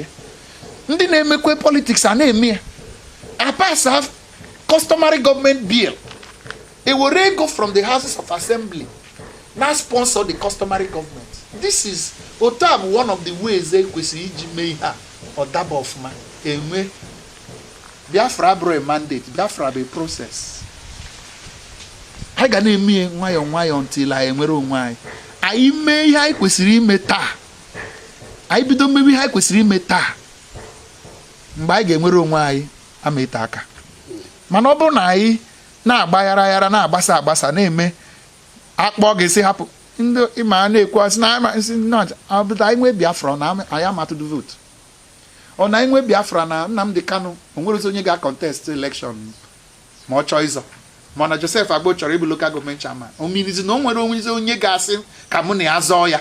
ndị na-emekwe politics a na-eme apasa customary government bill ewere ego from the houses of assembly na sponsor the customary government. This is otab one of the ways ekwesịrị iji mee ihe a ọ daba ọfụma enwe Biafra abụrụ a mandate, Biafra bụ a process. Anyị ga na-eme nwayọọ nwayọọ until anyị nwere onwe anyị. Anyị mee ihe anyị kwesịrị ime taa. Anyị bido mmebe ihe anyị kwesịrị ime taa. Mgbe anyị ga-enwere onwe anyị amete aka. Mana ọ bụrụ na anyị na-agba yara na-agbasa agbasa na-eme akpọ ga-esi hapụ ndị ịma na-ekwu asị na anyị nwee Biafra na anyị amatụdụ vote. Ọ na enwe Biafra na Nnamdi Kanu onwere onye ga-contest election ma ọ chọọ ịzọ mana Joseph Agbo chọrọ ịbụ local government chairman o minizi na o nwere onye ga-asị ka mụ na ya zọọ ya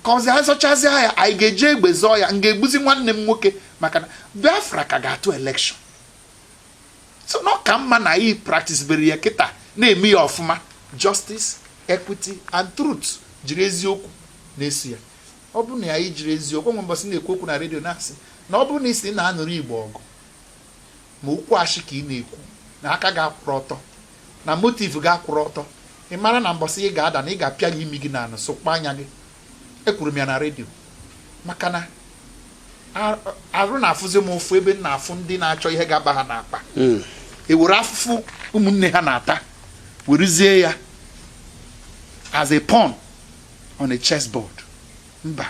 ka ọzi azọchazi ya anyị ga-eje egbe zọọ ya m ga-egbuzi nwanne m nwoke maka na Biafra ka ga-atụ election. So na ka mma na anyị practice bere ya kịta na-eme ya ọfụma justice, equity and truth jiri eziokwu na-esi ya. Ọ bụrụ na anyị jiri eziokwu nwe mbọsị na-ekwu okwu na redio na-asị na ọ bụrụ na isi na-anụrụ Igbo ọgụ ma okwu ashị ka ị na-ekwu na aka ga-akwụrụ ọtọ na motiv ga-akwụrụ ọtọ ị mara na mbọsị ị ga-ada na ị ga-apịa ya imi gị na anụ sụkwa anya gị. Ekwuru m ya na redio maka na arụ na-afụzi m ụfụ ebe m na-afụ ndị na-achọ ihe ga-aba ha n'akpa ewere afụfụ ụmụnne ha na-ata werezie ya as a pawn on a chessboard. Mba,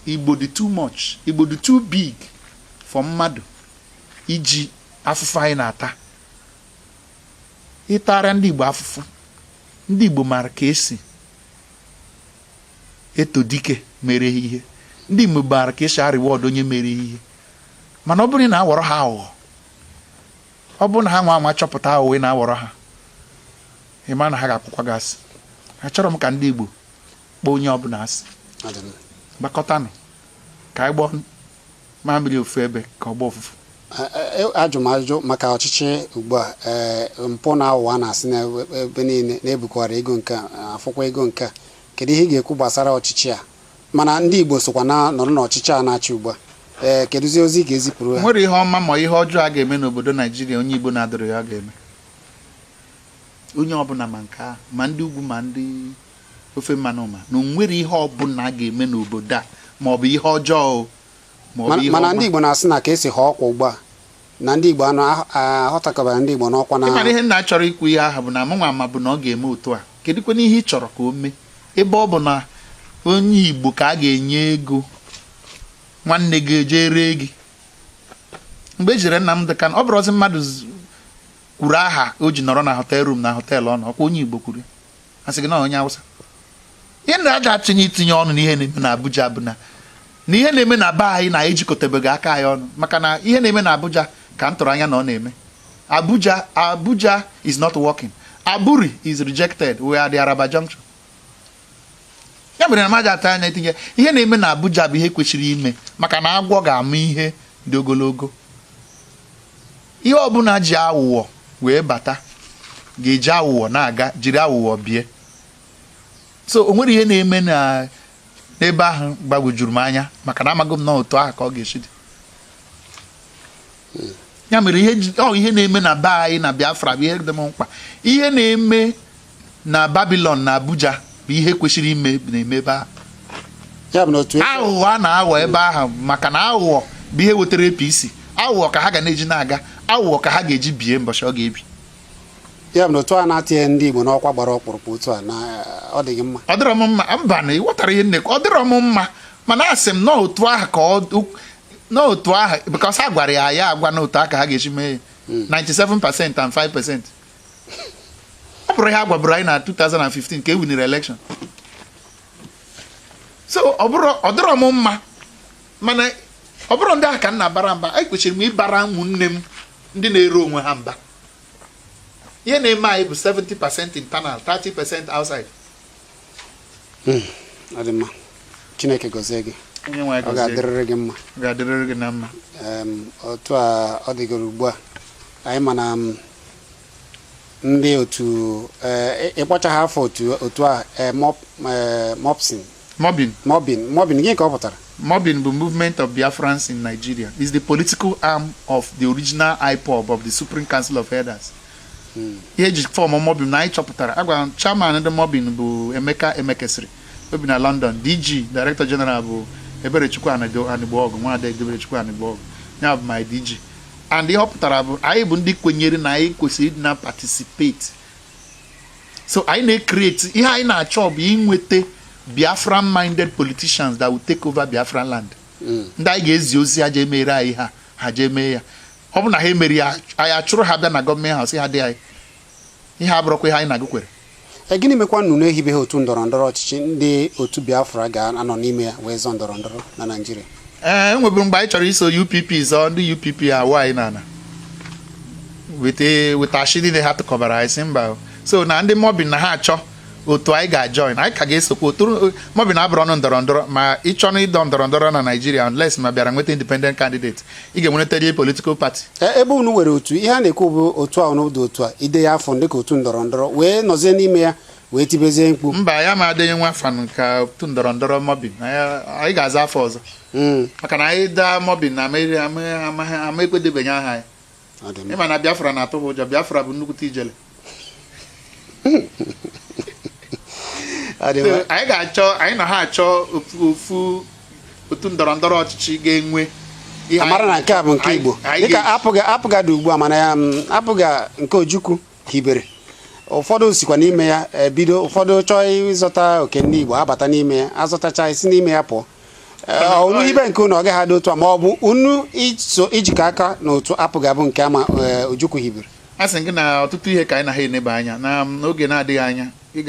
Igbo dị too much, Igbo dị too big for mmadụ iji afụfụ anyị na-ata. Ịtara ndị Igbo afụfụ, ndị Igbo mara ka esi eto dike mere ihe, ndị Igbo mara ka esi reward onye mere ihe. Mana ọ bụrụ na awọrọ ha aghụghọ, ọ bụrụ na ha nwa chọpụta aghụghọ na awọrọ ha, ịma na ha ga-akwụkwa gị asị. Achọrọ m ka ndị Igbo kpọọ onye ọbụla asị gbakọtanụ ka anyị gbọọ mamịrị ofu ebe ka ọ gbaa ofufu. Ajụmajụ maka ọchịchị ugbu a mpụ na aghụghọ a na-asị n'ebe niile na-ebukwara ego nke afụkwa ego nke a kedu ihe ị ga-ekwu gbasara ọchịchị a mana ndị Igbo sokwa na nọrọ n'ọchịchị a na-achị ugbu a kedụzi ozi ga-ezipụrụ ha? Nwere ihe ọma ma ihe ọjọọ a ga-eme n'obodo Naijiria onye Igbo na-adịrị ya ga-eme onye ọbụla ma nke a ma ndị ugwu ma ndị ofe mmanụ ma na onwere ihe ọbụla a ga-eme n'obodo a ma ọ bụ ihe ọjọọ mana ndị Igbo na-asị na ka esi ha ọkwa ugbu a na ndị Igbo ahọtakọbara ndị Igbo n'ọkwa na ịmara ihe nna chọrọ ikwu ihe ahụ bụ na mụnwa ma bụ na ọ ga-eme otu a kedụkwana ihe ị chọrọ ka o mee ebe ọ bụ na onye Igbo ka a ga-enye ego nwanne gị eje ree gị mgbe ejire Nnamdi Kanu ọ bụrụzi mmadụ kwuru aha o ji nọrọ na hotel room na hotel ọnụ ọkwa onye Igbo kwuru asị gị na onye Hausa. Ihe na a ga-achịnye itinye ọnụ n'ihe na-eme na Abuja bụ na ihe na-eme na be anyị na-ejikọtabeghị aka anyị ọnụ maka na ihe na-eme na Abuja ka m tụrụ anya na ọ na-eme. Abuja is not working. Aburi is rejected. We are the Araba junction. Ya mere na maja ata anya itinye ihe na-eme na Abuja bụ ihe kwesịrị ime maka na agwọ ga-ama ihe dị ogologo. Ihe ọbụla ji aghụghọ wee bata ga-eji aghụghọ na-aga jiri aghụghọ bie. So o nwere ihe na-eme n'ebe ahụ gbagwojuru m anya maka na amaghị m na otu ahụ ka ọ ga-esi dị. Ya mere ihe na-eme na be anyị na Biafra bụ ihe dị m mkpa. Ihe na-eme na Babylon na Abuja bụ ihe kwesịrị ime na-eme ebe ahụ. Aghụghọ a na-aghọ ebe ahụ maka na aghụghọ bụ ihe wetara APC. Aghụghọ ka ha ga na-eji na-aga. awụọ ka ha ga-eji bie mbọchị ọ ga-ebi. ya bụ na otu a na-atịghị ndị Igbo n'ọkwa gbara ọkpụrụkpụ otu a na ọ dịghị mma. Ọ dịrọ m mma mba na ịghọtara ihe nnekwu, ọ dịrọ m mma mana asị m n'otu ahụ ka n'otu ahụ because ha gwara ya agwa n'otu aka ha ga-eji mee 97% and 5%. Ọ bụrụ ihe a gwaburu anyị na 2015 ka e winere election. So ọ dịrọ m mma mana ọ bụrụ ndị ahụ ka m na-abara mba, anyị kwesịrị m ịbara ụmụnne m ndị na-ere onwe ha mba. Ihe na-eme anyị bụ 70% internal, 30% outside. Ọ dị mma. Chineke gọzie gị. Ọ ga-adịrịrị gị mma. Ọ ga-adịrịrị gị na mma. Otu a ọ dịgoro ugbu a anyị ma na ndị otu ịkpọchaghị afọ otu a Mobbing gịnị ka ọ pụtara? Mobbing bụ Movement of Biafrans in Nigeria. Is the political arm of the original IPOB of the Supreme Council of Elders. Ihe eji fọm Mobbing na anyị chọpụtara agwa chairman ndị Mobbing bụ Emeka Emekesiri obi na London. DG Director General bụ Eberechukwu Anigbogu, Nwada Eberechukwu Anigbogu, ya bụ my DG. And ihe ọ pụtara bụ anyị bụ ndị kwenyere na anyị kwesịrị ịdị na participate. So anyị na-create ihe anyị na-achọ bụ inweta Biafran minded politicians that will take over Biafran land. Ndị anyị ga-ezi ozi ha je mere anyị ha je mee ya. Ọ bụ na ha emeri ya anyị achụrụ ha bịa na gọọmenti haus ha dị anyị ihe abụrụkwa ihe anyị na-agụkwere. Gịnị mekwa nnụnụ ehibeghị otu ndọrọndọrọ ọchịchị ndị otu Biafra ga-anọ n'ime ya wee zọọ ndọrọndọrọ na Naịjirịa? Enweburu mgbe anyị chọrọ iso UPP zọọ ndị UPP awụ anyị n'ala weta ashị niile ha tụkọbara anyị si mba. So na ndị Mobbing na ha achọ otu anyị ga-join, anyị ka ga-esokwa otu Mobbing abụrụ ọnụ ndọrọndọrọ ma ịchọ na ịdọ ndọrọndọrọ na Nigeria unless ma bịara nweta independent candidate ị ga-enweta political party. Ebe unu nwere otu ihe a na-ekwu bụ otu a unu dị otu a ide ya afọ dịka otu ndọrọndọrọ wee nọzie n'ime ya wee tibezie mkpu. Mba ya ma adịghị nwa afọ ka otu ndọrọndọrọ Mobbing anyị ga-aza afọ ọzọ maka na anyị daa Mobbing na ama ekwedebenye aha anyị. Ịma na Biafra na-atụ ha ụjọ. Biafra bụ nnukwute ijele. Anyị ga-achọ anyị na ha achọ otu ndọrọndọrọ ọchịchị ga-enwe ihe amara na nke a bụ nke Igbo dịka apụga dị ugbu a mana ya apụga nke Ojukwu hibere ụfọdụ sikwa n'ime ya bido ụfọdụ chọọ ịzọta oke ndị Igbo abata n'ime ya azọtacha isi n'ime ya pụọ. Unu hibe nke unu ọ gaghị adị otu a ma ọ bụ unu ijikọ aka na otu apụga bụ nke ama Ojukwu hibere? A sị gị na ọtụtụ ihe ka anyị na ha eneba anya n'oge na-adịghị anya ị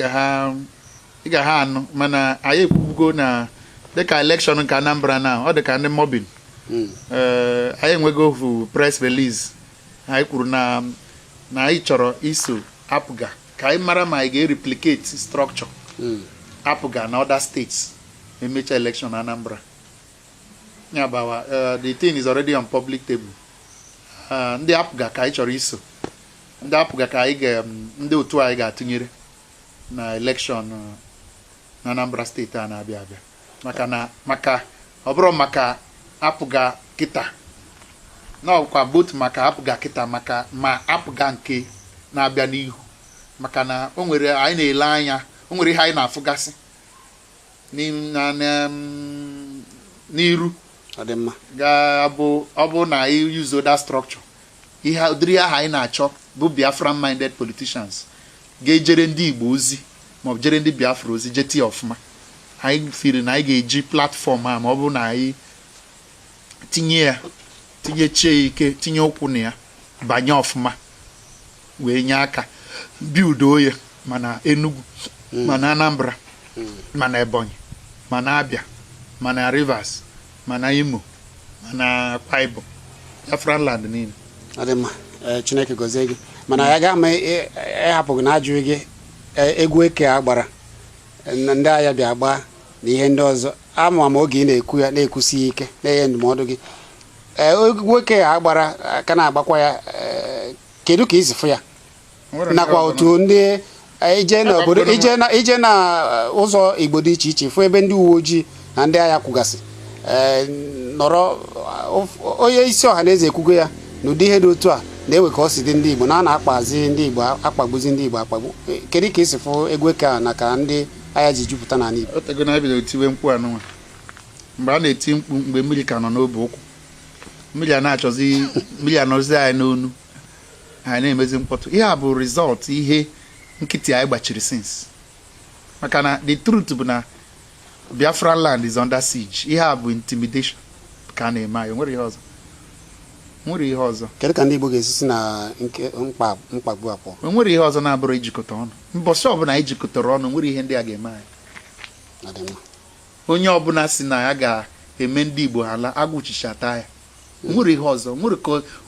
ga ha anụ mana anyị ekwubugo na dịka elekshọn nke Anambra na ọ dịka ndị Mobbing anyị enwego ofu press release anyị kwuru na anyị chọrọ iso apụga ka anyị mara ma anyị ga-replicate structure apụga na other states emecha election Anambra. Ya bawa the thing is already on public table. Ndị apụga ka anyị chọrọ iso, ndị apụga ka anyị ndị otu anyị ga-atụnyere na election na Anambra steeti a na-abịa abịa maka ọ bụrụ maka apụga kịta na ọkwa both maka apụga kịta ma apụga nke na-abịa n'ihu maka na o nwere anyị na-ele anya o nwere ihe anyị na-afụgasị n'iru ga-abụ ọ bụ na anyị use that structure ihe ụdịrị aha anyị na-achọ bụ Biafran minded politicians ga-ejere ndị Igbo ozi maọbụ jere ndị Biafra ozi jeti ọfụma. Anyị firi na anyị ga-eji platfọm a ma ọ bụ na anyị tinyechie ike tinye ụkwụ na ya banye ọfụma wee nye aka biudo ya mana Enugu mana Anambra mana Ebonyi mana Abia mana Rivers mana Imo mana Akwa Ibom Biafran land niile. Ọ dị mma. Chineke gọzie gị mana ya ga-ama ịhapụghị na ajụghị gị egwu eke agbara na ndị agha bịa gbaa na ihe ndị ọzọ ama oge ị na-ekwu ya na-ekwusi ike na-enye ndụmọdụ gị. Egwu eke agbara ka na-agbakwa ya kedu ka isi fụ ya nakwa otu ndị ije n'obodo ije na ụzọ Igbo dị iche iche fụ ebe ndị uwe ojii na ndị agha kwugasị nọrọ onye isi ọha na eze ekwugo ya n'ụdị ihe dị otu a na-ewe ka ọ si dị ndị Igbo na a na-akpazi ndị Igbo akpagbuzi ndị Igbo akpagbu. Kedu ka esi fụ egwu eke a na ka ndị agha ji jupụta n'ala Igbo? Otego na ebido tiwe mkpu anụnwa mgbe a na-eti mkpu mgbe mmiri ka nọ n'obe ụkwụ mmiri a na-achọzi mmiri anọzi anyị n'onu anyị na-emezi mkpọtụ ihe a bụ result ihe nkịtị anyị gbachiri since maka na the truth bụ na Biafra land is under siege ihe a bụ intimidation ka a na-eme anyị nwere ihe ọzọ kedu ka ndị Igbo ga-esisi na nke mkpagbu apụ nwere ihe ọzọ na-abụrụ ijikọta ọnụ mbọsị ọbụla ijikọtara ọnụ nwere ihe ndị a ga-eme anyị onye ọbụla si na ya ga-eme ndị Igbo hala agwụchichata ya nwere ihe ọzọ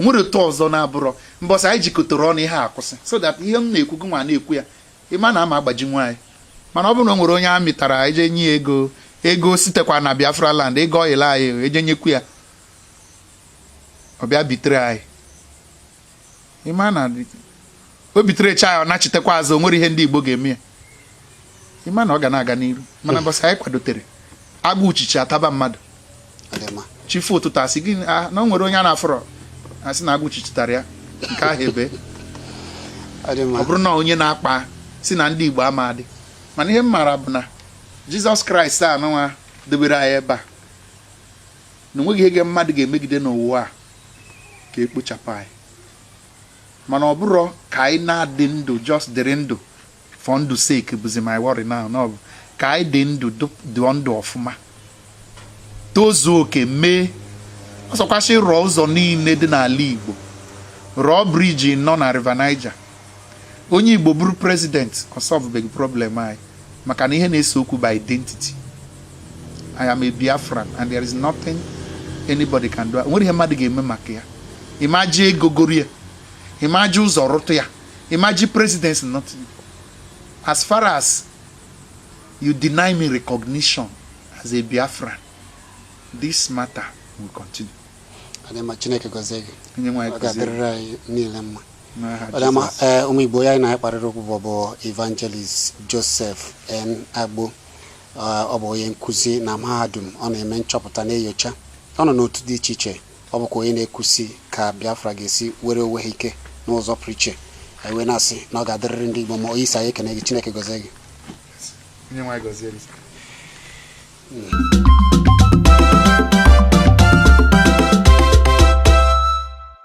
nwere ụtọ ọzọ na-abụrọ mbọsị anyị jikọtara ọnụ ihe akwụsị so that ihe m na-ekwu gị nwa na-ekwu ya ịma na ama agbaji nwaanyị mana ọ bụrụ na o nwere onye a mịtara eje nye ego sitekwa na Biafra land ego ọyịla anyị eje nyekwu ya ọ bịa bitere anyị ịma na o bitere cha ya ọ nachitekwa azụ nwere ihe ndị Igbo ga-eme ya ịma na ọ ga na-aga n'iru mana mbọsị anyị kwadotere agba uchichi ataba mmadụ chifu ụtụtụ asị gị na o nwere onye a na-afọrọ asị na agba uchichitara ya nke ahụ ebe ọ bụrụ na onye na-akpa si na ndị Igbo ama adị mana ihe m maara bụ na Jizọs Kraịst a nwa dobere anyị ebe a na onweghị ihe mmadụ ga-emegide n'ụwa a ka ekpochapụ anyị mana ọ bụrụ ka anyị na-adị ndụ just dịrị ndụ for ndụ sake bụzi my worry now na ọ bụ ka anyị dị ndụ dụọ ndụ ọfụma tozuo oke mee ọsọkwasị rụọ ụzọ niile dị n'ala Igbo rụọ briji nọ na River Niger onye Igbo bụrụ president ọ solvebeghị problem anyị maka na ihe na-ese okwu by identity. I am a Biafran and there is nothing anybody can do. Nwere ihe mmadụ ga-eme maka ya. Imagine gogoria. Imagine ụzọ rụtụ ya. Imagine presidency nothing. As far as you deny me recognition as a Biafran, this matter will continue. Adema Chineke gozie gị. Onye nwe anyị gozie. Ọ ga-adịrị anyị niile mma. Adama ụmụ Igbo ya na-akparịrị okwu bụ Evangelist Joseph N. Agbo. Ọ bụ onye nkuzi na mahadum, ọ na-eme nchọpụta na enyocha. Ọ nọ n'otu dị iche iche. Ọ bụkwa onye na-ekuzi ka Biafra ga-esi were onwe ha ike n'ụzọ pụrụ iche. Ewe na-asị na ọ ga-adịrịrị ndị Igbo ma onye isi anyị ekene gị. Chineke gozie gị. Onye nwe anyị gozie gị.